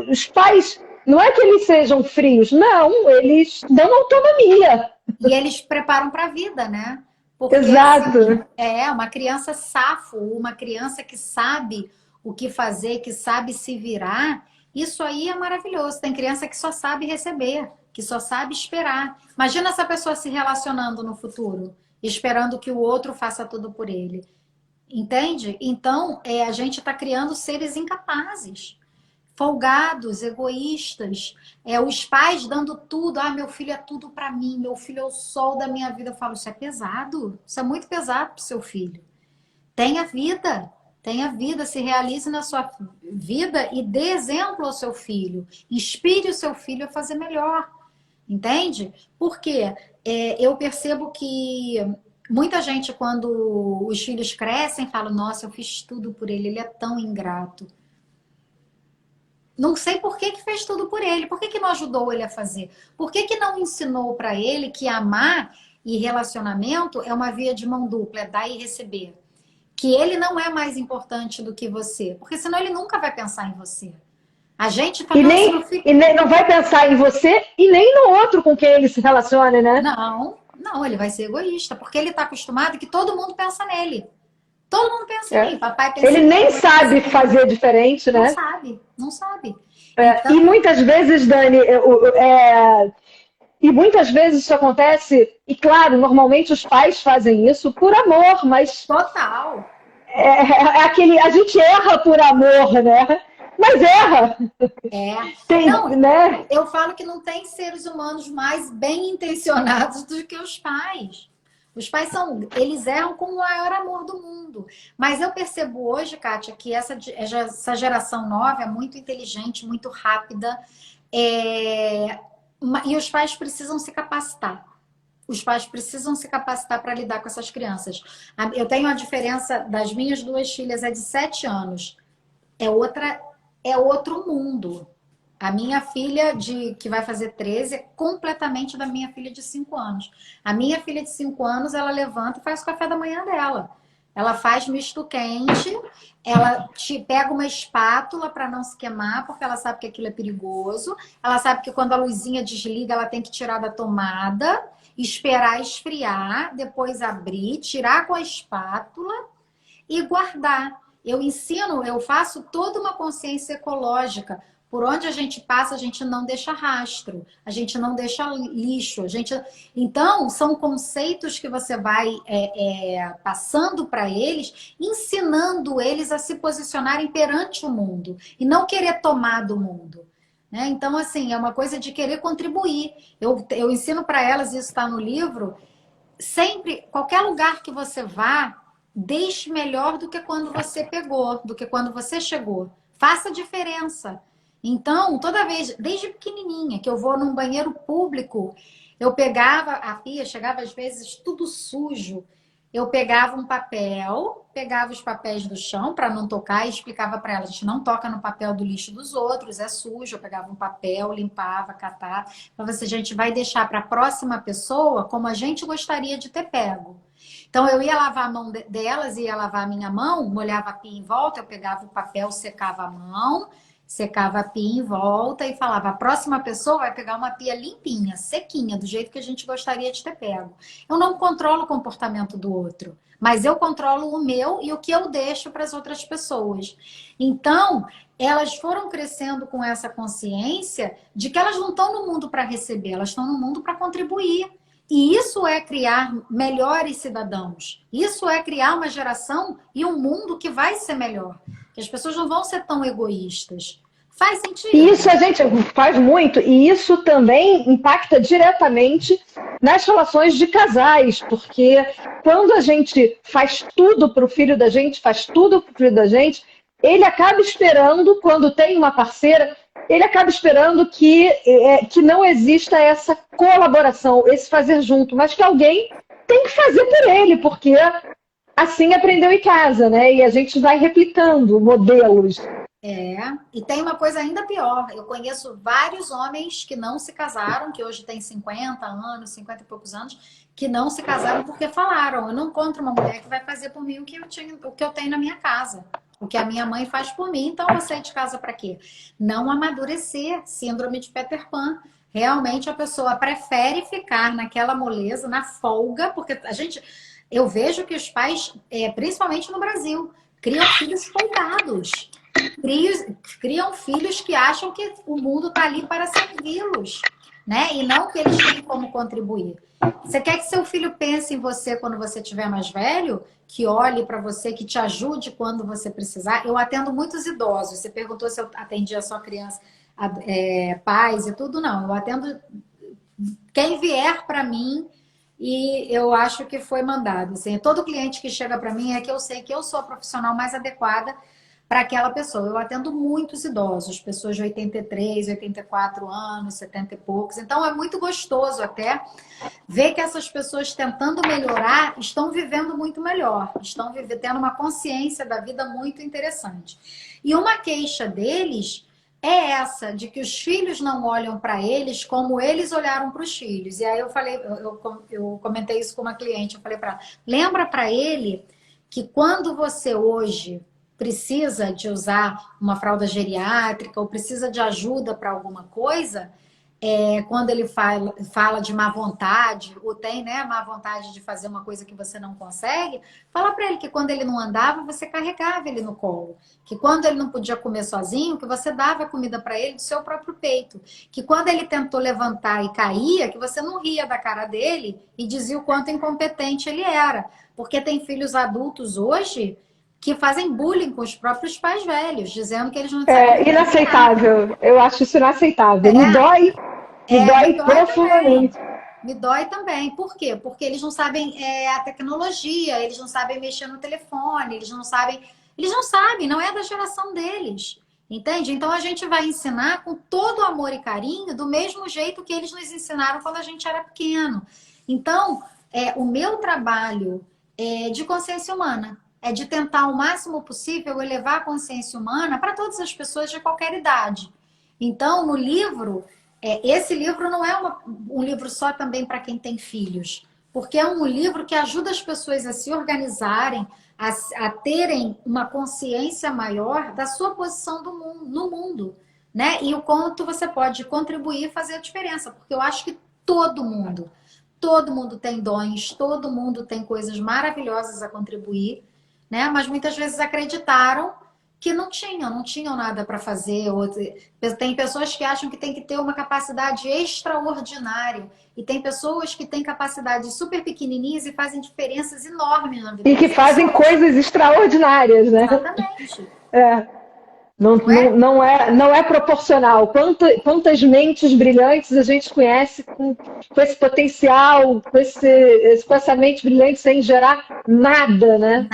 os pais, não é que eles sejam frios, não, eles dão autonomia. E eles preparam para a vida, né? Porque, exato. Assim, uma criança safo, uma criança que sabe o que fazer, que sabe se virar, isso aí é maravilhoso. Tem criança que só sabe receber, que só sabe esperar. Imagina essa pessoa se relacionando no futuro, esperando que o outro faça tudo por ele. Entende? Então, a gente está criando seres incapazes, folgados, egoístas. Os pais dando tudo. Ah, meu filho é tudo para mim, meu filho é o sol da minha vida. Eu falo, isso é pesado, isso é muito pesado para o seu filho. Tenha vida, se realize na sua vida e dê exemplo ao seu filho. Inspire o seu filho a fazer melhor. Entende? Porque eu percebo que muita gente, quando os filhos crescem, fala, nossa, eu fiz tudo por ele é tão ingrato. Não sei por que fez tudo por ele, por que não ajudou ele a fazer? Por que não ensinou para ele que amar e relacionamento é uma via de mão dupla, é dar e receber? Que ele não é mais importante do que você, porque senão ele nunca vai pensar em você. A gente fala, e nem não vai pensar em você e nem no outro com quem ele se relaciona, né? Não, ele vai ser egoísta, porque ele está acostumado que todo mundo pensa nele. Todo mundo pensa em mim. Papai pensa ele nem sabe fazer diferente, né? Não sabe. Então... E muitas vezes, Dani, e muitas vezes isso acontece, e claro, normalmente os pais fazem isso por amor, mas... Total. A gente erra por amor, né? Mas erra. Né? Eu falo que não tem seres humanos mais bem intencionados do que os pais. Os pais eles erram com o maior amor do mundo. Mas eu percebo hoje, Kátia, que essa geração nova é muito inteligente, muito rápida. E os pais precisam se capacitar. os pais precisam se capacitar para lidar com essas crianças. Eu tenho a diferença das minhas duas filhas, é de 7 anos. É outro mundo. A minha filha, que vai fazer 13, é completamente da minha filha de 5 anos. A minha filha de 5 anos, ela levanta e faz o café da manhã dela. Ela faz misto quente, ela pega uma espátula para não se queimar, porque ela sabe que aquilo é perigoso. Ela sabe que quando a luzinha desliga, ela tem que tirar da tomada, esperar esfriar, depois abrir, tirar com a espátula e guardar. Eu faço toda uma consciência ecológica. Por onde a gente passa, a gente não deixa rastro, a gente não deixa lixo. Então, são conceitos que você vai passando para eles, ensinando eles a se posicionarem perante o mundo e não querer tomar do mundo. Né? Então, assim, é uma coisa de querer contribuir. Eu ensino para elas, isso está no livro, sempre, qualquer lugar que você vá, deixe melhor do que quando você pegou, do que quando você chegou. Faça diferença. Então, toda vez, desde pequenininha, que eu vou num banheiro público, eu pegava a pia, chegava às vezes tudo sujo. Eu pegava um papel, pegava os papéis do chão para não tocar e explicava para ela, a gente não toca no papel do lixo dos outros, é sujo. Eu pegava um papel, limpava, catava. Falava assim, a gente vai deixar para a próxima pessoa como a gente gostaria de ter pego. Então, eu ia lavar a mão delas, ia lavar a minha mão, molhava a pia em volta, eu pegava o papel, secava a mão, secava a pia em volta e falava, a próxima pessoa vai pegar uma pia limpinha, sequinha, do jeito que a gente gostaria de ter pego. Eu não controlo o comportamento do outro, mas eu controlo o meu e o que eu deixo para as outras pessoas. Então, elas foram crescendo com essa consciência de que elas não estão no mundo para receber, elas estão no mundo para contribuir. E isso é criar melhores cidadãos. Isso é criar uma geração e um mundo que vai ser melhor. Que as pessoas não vão ser tão egoístas. Faz sentido? Isso a gente faz muito, e isso também impacta diretamente nas relações de casais, porque quando a gente faz tudo para o filho da gente, faz tudo para o filho da gente, ele acaba esperando, quando tem uma parceira, ele acaba esperando que não exista essa colaboração, esse fazer junto, mas que alguém tem que fazer por ele, porque assim aprendeu em casa, né? E a gente vai replicando modelos. E tem uma coisa ainda pior. Eu conheço vários homens que não se casaram, que hoje têm 50 anos, 50 e poucos anos, que não se casaram porque falaram, eu não encontro uma mulher que vai fazer por mim o que eu tenho na minha casa. O que a minha mãe faz por mim, então eu vou sair de casa para quê? Não amadurecer, síndrome de Peter Pan. Realmente a pessoa prefere ficar naquela moleza, na folga, porque eu vejo que os pais, principalmente no Brasil, criam filhos folgados. Criam filhos que acham que o mundo está ali para servi-los, né? E não que eles têm como contribuir. Você quer que seu filho pense em você quando você estiver mais velho? Que olhe para você, que te ajude quando você precisar? Eu atendo muitos idosos. Você perguntou se eu atendia só criança, pais e tudo. Não, eu atendo quem vier para mim e eu acho que foi mandado. Assim, todo cliente que chega para mim é que eu sei que eu sou a profissional mais adequada para aquela pessoa. Eu atendo muitos idosos, pessoas de 83, 84 anos, 70 e poucos. Então, é muito gostoso até ver que essas pessoas tentando melhorar estão vivendo muito melhor, estão tendo uma consciência da vida muito interessante. E uma queixa deles é essa, de que os filhos não olham para eles como eles olharam para os filhos. E aí eu falei, eu comentei isso com uma cliente, eu falei para ela, lembra para ele que quando você hoje precisa de usar uma fralda geriátrica ou precisa de ajuda para alguma coisa, quando ele fala de má vontade, ou tem, né, má vontade de fazer uma coisa que você não consegue, fala para ele que quando ele não andava, você carregava ele no colo. Que quando ele não podia comer sozinho, que você dava comida para ele do seu próprio peito. Que quando ele tentou levantar e caía, que você não ria da cara dele e dizia o quanto incompetente ele era. Porque tem filhos adultos hoje que fazem bullying com os próprios pais velhos, dizendo que eles não É inaceitável. Eu acho isso inaceitável. Me dói profundamente. Me dói também. Por quê? Porque eles não sabem a tecnologia, eles não sabem mexer no telefone, eles não sabem, não é da geração deles. Entende? Então a gente vai ensinar com todo amor e carinho, do mesmo jeito que eles nos ensinaram quando a gente era pequeno. Então, o meu trabalho é de consciência humana. É de tentar o máximo possível elevar a consciência humana para todas as pessoas de qualquer idade. Então, no livro, esse livro não é um livro só também para quem tem filhos, porque é um livro que ajuda as pessoas a se organizarem, a terem uma consciência maior da sua posição no mundo, né? E o quanto você pode contribuir e fazer a diferença, porque eu acho que todo mundo tem dons, todo mundo tem coisas maravilhosas a contribuir, né? Mas muitas vezes acreditaram que não tinham nada para fazer. Tem pessoas que acham que tem que ter uma capacidade extraordinária. E tem pessoas que têm capacidades super pequenininhas e fazem diferenças enormes na vida E que das fazem pessoas. coisas extraordinárias, né? Exatamente. Não é proporcional. Quantas mentes brilhantes a gente conhece com esse potencial, com essa mente brilhante sem gerar nada, né?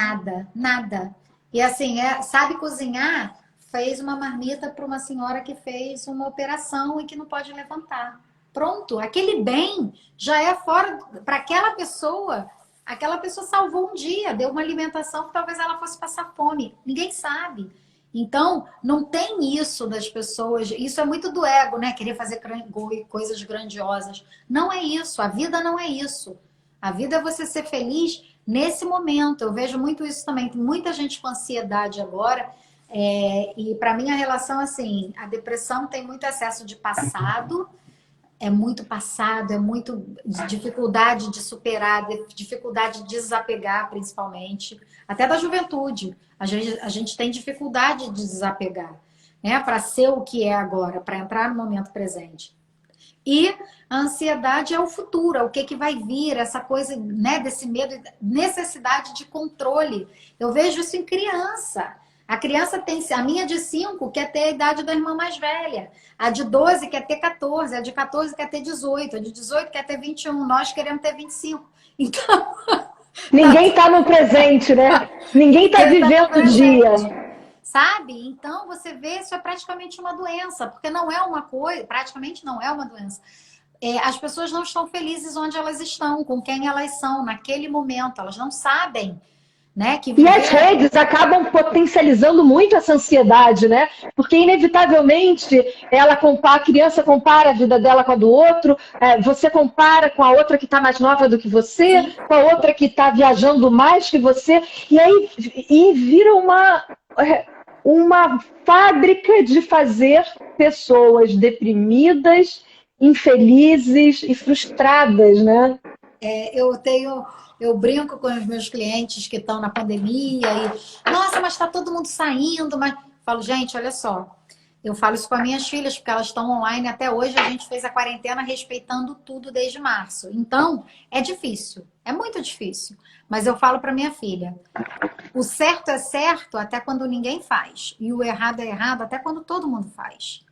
Nada. E assim, sabe cozinhar, fez uma marmita para uma senhora que fez uma operação e que não pode levantar. Pronto, aquele bem já é fora para aquela pessoa salvou um dia, deu uma alimentação que talvez ela fosse passar fome. Ninguém sabe. Então, não tem isso das pessoas, isso é muito do ego, né? Querer fazer coisas grandiosas. Não é isso, a vida não é isso. A vida é você ser feliz nesse momento. Eu vejo muito isso também. Tem muita gente com ansiedade agora. E para mim a relação, assim, a depressão tem muito excesso de passado. É muito dificuldade de superar, dificuldade de desapegar, principalmente. Até da juventude. A gente tem dificuldade de desapegar, né? Para ser o que é agora, para entrar no momento presente. E a ansiedade é o futuro, é o que vai vir, essa coisa, né, desse medo, necessidade de controle. Eu vejo isso em criança. A criança a minha de 5 quer ter a idade da irmã mais velha. A de 12 quer ter 14, a de 14 quer ter 18, a de 18 quer ter 21, nós queremos ter 25. Então... Ninguém está no presente, né? Ninguém está vivendo o dia. Sabe? Então, você vê, isso é praticamente uma doença, porque não é uma coisa, praticamente não é uma doença. As pessoas não estão felizes onde elas estão, com quem elas são, naquele momento. Elas não sabem, né? E as redes acabam potencializando muito essa ansiedade, né? Porque, inevitavelmente, a criança compara a vida dela com a do outro, você compara com a outra que está mais nova do que você, sim, com a outra que está viajando mais que você, e aí vira uma fábrica de fazer pessoas deprimidas, infelizes e frustradas, né? Eu brinco com os meus clientes que estão na pandemia e, nossa, mas está todo mundo saindo, mas... Falo, gente, olha só, eu falo isso com as minhas filhas, porque elas estão online até hoje, a gente fez a quarentena respeitando tudo desde março. Então, é difícil, é muito difícil. Mas eu falo para minha filha, o certo é certo até quando ninguém faz, e o errado é errado até quando todo mundo faz.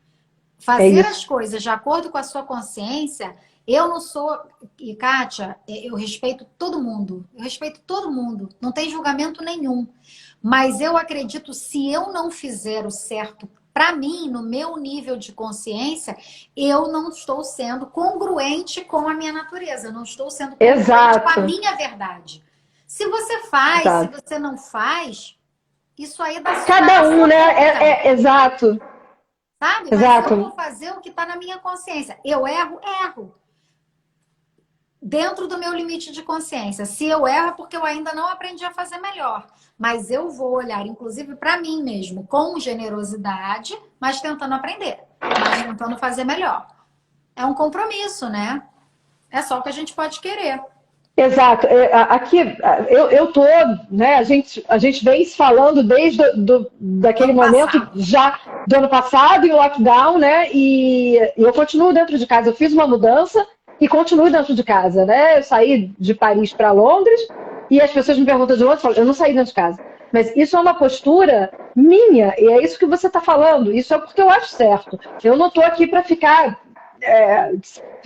Fazer as coisas de acordo com a sua consciência... Eu não sou... E, Kátia, eu respeito todo mundo. Eu respeito todo mundo. Não tem julgamento nenhum. Mas eu acredito, se eu não fizer o certo para mim, no meu nível de consciência, eu não estou sendo congruente com a minha natureza. Eu não estou sendo congruente com a minha verdade. Se você faz, se você não faz, isso aí dá sua cada um, né? Exato. Sabe? Mas eu vou fazer o que está na minha consciência. Eu erro. Dentro do meu limite de consciência. Se eu erro é porque eu ainda não aprendi a fazer melhor. Mas eu vou olhar, inclusive, para mim mesmo, com generosidade, mas tentando aprender. Mas tentando fazer melhor. É um compromisso, né? É só o que a gente pode querer. Exato. Aqui, eu tô, né? A gente vem se falando desde daquele momento já do ano passado, em lockdown, né? E eu continuo dentro de casa. Eu fiz uma mudança e continuo dentro de casa, né? Eu saí de Paris para Londres e as pessoas me perguntam de onde, eu falo, eu não saí dentro de casa. Mas isso é uma postura minha e é isso que você está falando. Isso é porque eu acho certo. Eu não estou aqui para ficar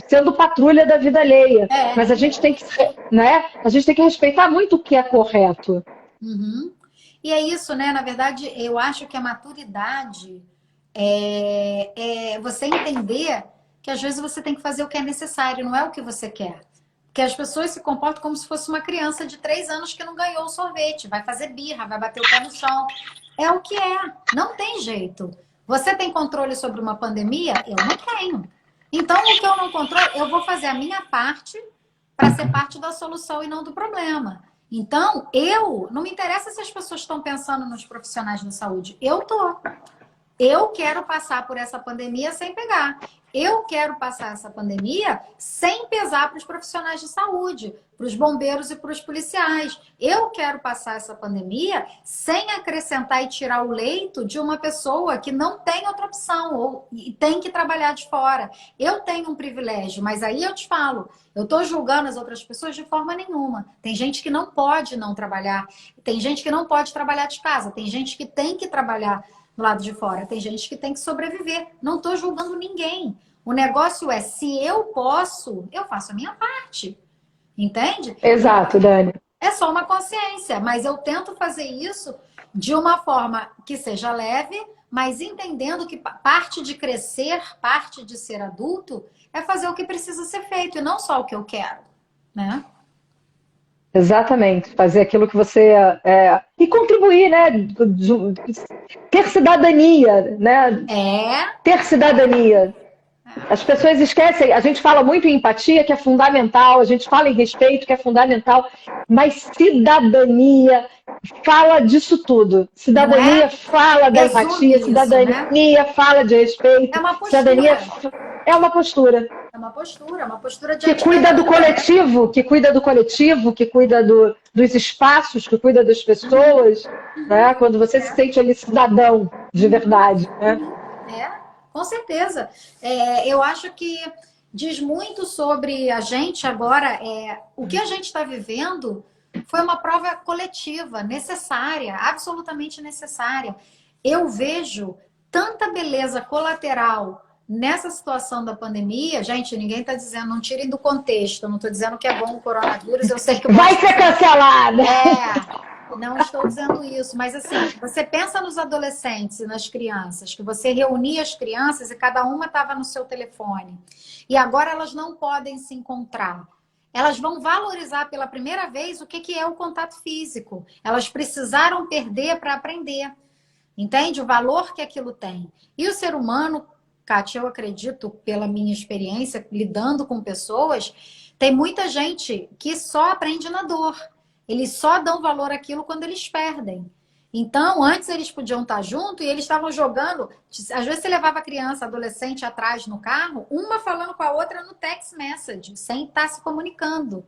sendo patrulha da vida alheia. Mas a gente tem que, né? A gente tem que respeitar muito o que é correto. Uhum. E é isso, né? Na verdade, eu acho que a maturidade é você entender que às vezes você tem que fazer o que é necessário, não é o que você quer. que as pessoas se comportam como se fosse uma criança de 3 anos que não ganhou o sorvete, vai fazer birra, vai bater o pé no chão. É o que é, não tem jeito. Você tem controle sobre uma pandemia? Eu não tenho. Então, o que eu não controlo, eu vou fazer a minha parte para ser parte da solução e não do problema. Então, não me interessa se as pessoas estão pensando nos profissionais da saúde. Eu quero passar por essa pandemia sem pegar. Eu quero passar essa pandemia sem pesar para os profissionais de saúde, para os bombeiros e para os policiais. Eu quero passar essa pandemia sem acrescentar e tirar o leito de uma pessoa que não tem outra opção e tem que trabalhar de fora. Eu tenho um privilégio, mas aí eu te falo, eu estou julgando as outras pessoas de forma nenhuma. Tem gente que não pode não trabalhar, tem gente que não pode trabalhar de casa, tem gente que tem que trabalhar do lado de fora. Tem gente que tem que sobreviver. Não estou julgando ninguém. O negócio é, se eu posso, eu faço a minha parte. Entende? Exato, Dani. É só uma consciência, mas eu tento fazer isso de uma forma que seja leve, mas entendendo que parte de crescer, parte de ser adulto, é fazer o que precisa ser feito e não só o que eu quero, né? Exatamente, fazer aquilo que você e contribuir, né? Ter cidadania, né? Ter cidadania. As pessoas esquecem, a gente fala muito em empatia, que é fundamental, a gente fala em respeito, que é fundamental, mas cidadania fala disso tudo. Cidadania fala da empatia, cidadania fala de respeito. É uma postura. Cidadania é uma postura. É uma postura de que cuida do coletivo, que cuida dos espaços, que cuida das pessoas, né? Quando você se sente ali cidadão de verdade, né? Com certeza. Eu acho que diz muito sobre a gente agora. O que a gente está vivendo foi uma prova coletiva, necessária, absolutamente necessária. Eu vejo tanta beleza colateral nessa situação da pandemia. Gente, ninguém está dizendo, não tirem do contexto, eu não estou dizendo que é bom o coronavírus, eu sei que... Vai ser cancelada! Não estou dizendo isso, mas assim, você pensa nos adolescentes e nas crianças, que você reunia as crianças e cada uma estava no seu telefone. E agora elas não podem se encontrar. Elas vão valorizar pela primeira vez o que é o contato físico. Elas precisaram perder para aprender. Entende? O valor que aquilo tem. E o ser humano, Kátia, eu acredito, pela minha experiência, lidando com pessoas, tem muita gente que só aprende na dor. Eles só dão valor àquilo quando eles perdem. Então, antes eles podiam estar junto e eles estavam jogando. Às vezes você levava a criança, adolescente atrás no carro, uma falando com a outra no text message, sem estar se comunicando.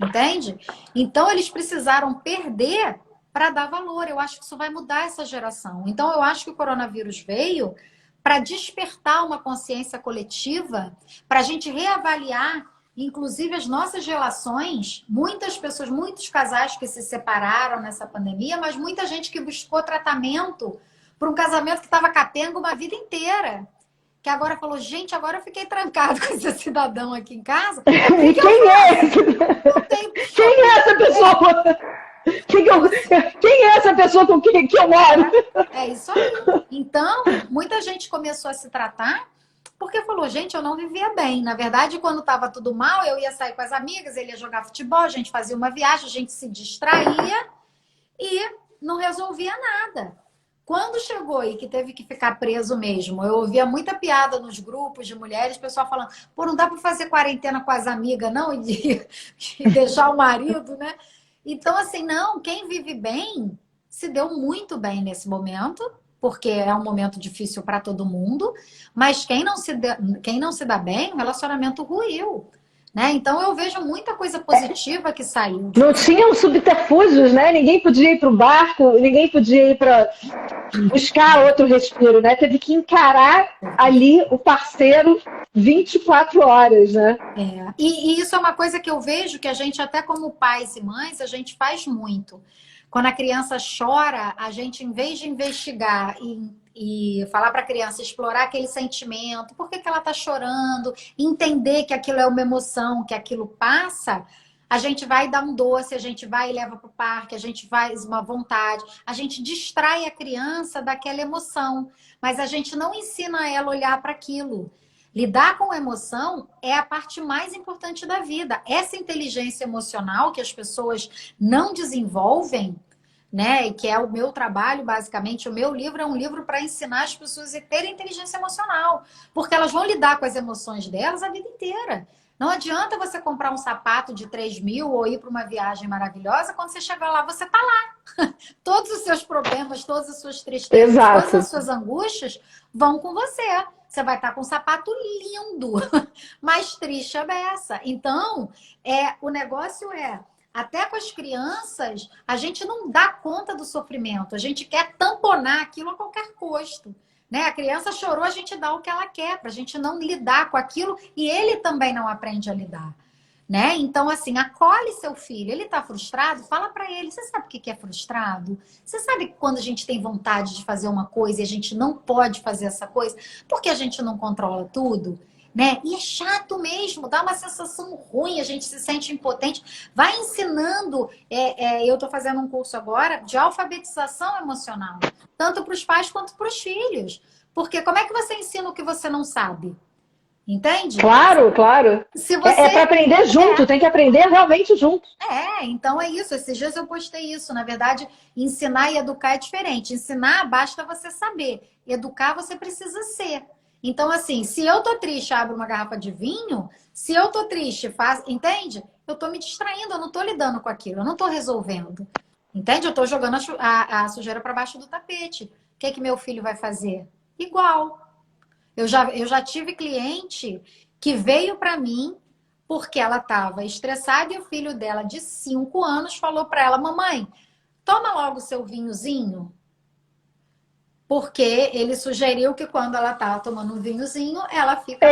Entende? Então, eles precisaram perder para dar valor. Eu acho que isso vai mudar essa geração. Então, eu acho que o coronavírus veio para despertar uma consciência coletiva, para a gente reavaliar, inclusive, as nossas relações. Muitas pessoas, muitos casais que se separaram nessa pandemia, mas muita gente que buscou tratamento para um casamento que estava capenga uma vida inteira. Que agora falou, gente, agora eu fiquei trancado com esse cidadão aqui em casa. E quem é? Quem é essa pessoa? Quem é essa pessoa com quem eu moro? É isso aí. Então, muita gente começou a se tratar porque falou, gente, eu não vivia bem. Na verdade, quando estava tudo mal, eu ia sair com as amigas, ele ia jogar futebol, a gente fazia uma viagem, a gente se distraía e não resolvia nada. Quando chegou e que teve que ficar preso mesmo, eu ouvia muita piada nos grupos de mulheres, o pessoal falando, pô, não dá para fazer quarentena com as amigas, não? E deixar o marido, né? Então, assim, não, quem vive bem se deu muito bem nesse momento, porque é um momento difícil para todo mundo, mas quem não se dá bem, o relacionamento ruiu, né? Então eu vejo muita coisa positiva que saiu. Não tinham subterfúgios, né? Ninguém podia ir para o barco, ninguém podia ir para buscar outro respiro, né? Teve que encarar ali o parceiro 24 horas, né? E isso é uma coisa que eu vejo que a gente, até como pais e mães, a gente faz muito. Quando a criança chora, a gente, em vez de investigar e falar para a criança, explorar aquele sentimento, por que ela está chorando, entender que aquilo é uma emoção, que aquilo passa, a gente vai dar um doce, a gente vai e leva para o parque, a gente faz uma vontade, a gente distrai a criança daquela emoção, mas a gente não ensina ela a olhar para aquilo. Lidar com emoção é a parte mais importante da vida. Essa inteligência emocional que as pessoas não desenvolvem, né? E que é o meu trabalho, basicamente, o meu livro é um livro para ensinar as pessoas a terem inteligência emocional, porque elas vão lidar com as emoções delas a vida inteira. Não adianta você comprar um sapato de 3 mil ou ir para uma viagem maravilhosa, quando você chegar lá, você tá lá. Todos os seus problemas, todas as suas tristezas, Exato. todas as suas angústias vão com você. Você vai estar com um sapato lindo, mas triste a beça. Então, o negócio até com as crianças, a gente não dá conta do sofrimento. A gente quer tamponar aquilo a qualquer custo. Né? A criança chorou, a gente dá o que ela quer, para a gente não lidar com aquilo e ele também não aprende a lidar. Né? Então, assim, acolhe seu filho. Ele está frustrado? Fala para ele. Você sabe o que é frustrado? Você sabe que quando a gente tem vontade de fazer uma coisa e a gente não pode fazer essa coisa porque a gente não controla tudo? Né? E é chato mesmo, dá uma sensação ruim, a gente se sente impotente. Vai ensinando. Eu estou fazendo um curso agora de alfabetização emocional, tanto para os pais quanto para os filhos. Porque como é que você ensina o que você não sabe? Entende? Claro, claro. Se você... É para aprender junto, tem que aprender realmente junto. Então é isso. Esses dias eu postei isso. Na verdade, ensinar e educar é diferente. Ensinar, basta você saber. Educar, você precisa ser. Então, assim, se eu tô triste, abro uma garrafa de vinho, se eu tô triste, entende? Eu tô me distraindo, eu não tô lidando com aquilo, eu não tô resolvendo. Entende? Eu tô jogando a sujeira para baixo do tapete. O que meu filho vai fazer? Igual. Eu já tive cliente que veio para mim porque ela estava estressada e o filho dela, de 5 anos, falou para ela: mamãe, toma logo o seu vinhozinho. Porque ele sugeriu que quando ela tá tomando um vinhozinho, ela fica...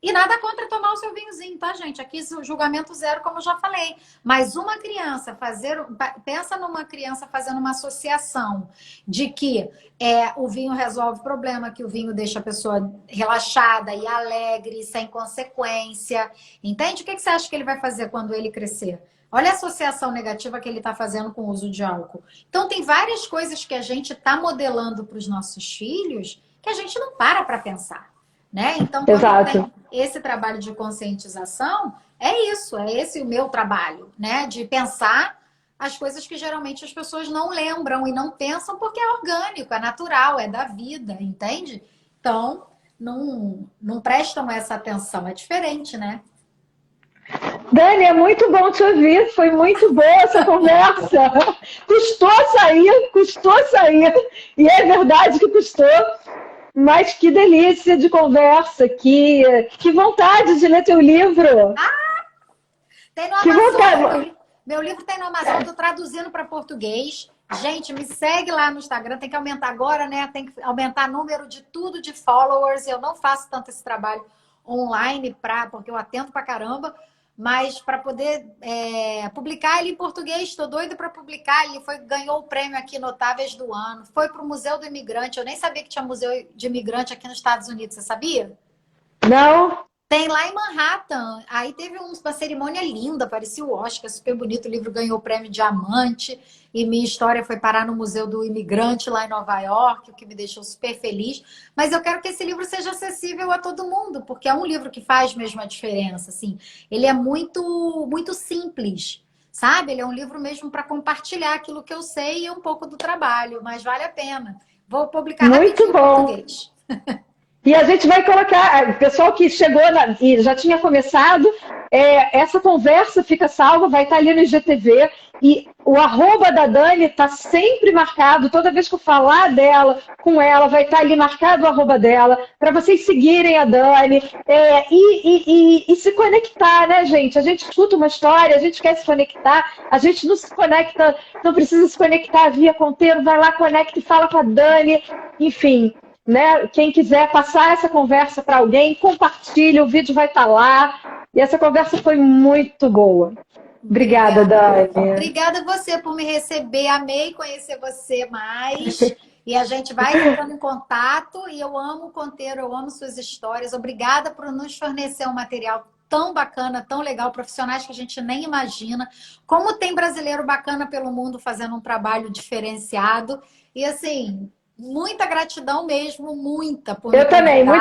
E nada contra tomar o seu vinhozinho, tá, gente? Aqui julgamento zero, como eu já falei. Mas uma criança pensa numa criança fazendo uma associação de que o vinho resolve problema, que o vinho deixa a pessoa relaxada e alegre, sem consequência. Entende? O que você acha que ele vai fazer quando ele crescer? Olha a associação negativa que ele está fazendo com o uso de álcool. Então, tem várias coisas que a gente está modelando para os nossos filhos que a gente não para pensar. Né? Então, quando tem esse trabalho de conscientização, é isso, é esse o meu trabalho, né? De pensar as coisas que geralmente as pessoas não lembram e não pensam porque é orgânico, é natural, é da vida, entende? Então, não prestam essa atenção, é diferente, né? Dani, é muito bom te ouvir, foi muito boa essa conversa. Custou sair, e é verdade que custou. Mas que delícia de conversa, que vontade de ler teu livro. Tem no Amazon. Meu livro tem no Amazon, estou traduzindo para português. Gente, me segue lá no Instagram, tem que aumentar agora, né? Tem que aumentar o número de tudo de followers. Eu não faço tanto esse trabalho online, porque eu atento pra caramba. Mas para poder publicar ele em português, estou doida para publicar. Ele ganhou o prêmio aqui Notáveis do Ano, foi para o Museu do Imigrante. Eu nem sabia que tinha Museu de Imigrante aqui nos Estados Unidos, você sabia? Não. Tem lá em Manhattan. Aí teve uma cerimônia linda, parecia o Oscar, super bonito. O livro ganhou o prêmio Diamante e minha história foi parar no Museu do Imigrante lá em Nova York, o que me deixou super feliz. Mas eu quero que esse livro seja acessível a todo mundo, porque é um livro que faz mesmo a diferença. Assim. Ele é muito, muito simples, sabe? Ele é um livro mesmo para compartilhar aquilo que eu sei e um pouco do trabalho, mas vale a pena. Vou publicar rapidinho em português. E a gente vai colocar, o pessoal que chegou e já tinha começado, essa conversa fica salva, vai estar ali no IGTV. E o @ da Dani está sempre marcado, toda vez que eu falar dela, com ela, vai estar ali marcado o @ dela, para vocês seguirem a Dani e se conectar, né, gente? A gente escuta uma história, a gente quer se conectar, a gente não se conecta, não precisa se conectar via Conteiro, vai lá, conecta e fala com a Dani, enfim. Né? Quem quiser passar essa conversa para alguém, compartilha, o vídeo vai estar lá. E essa conversa foi muito boa. Obrigada, Dani. Obrigada a você por me receber. Amei conhecer você mais. E a gente vai ficando em contato. E eu amo o Conteiro, eu amo suas histórias. Obrigada por nos fornecer um material tão bacana, tão legal, profissionais que a gente nem imagina. Como tem brasileiro bacana pelo mundo fazendo um trabalho diferenciado. E assim... Muita gratidão mesmo, muita por me Eu também, convidar.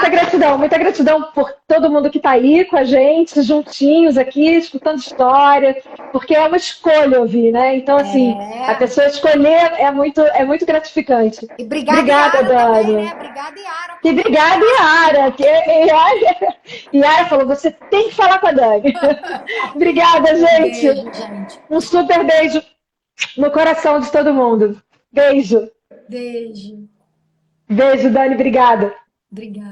muita gratidão por todo mundo que está aí com a gente, juntinhos aqui, escutando história, porque é uma escolha ouvir, né? Então, assim, a É. pessoa escolher é muito gratificante. E obrigada, Obrigada, Yara, também, Dani. né? Obrigada, Yara, E por obrigada, convidar. Yara. Yara falou, você tem que falar com a Dani. Obrigada, Um gente. beijo, gente. Um super beijo no coração de todo mundo. Beijo. Beijo. Beijo, Dani. Obrigada. Obrigada.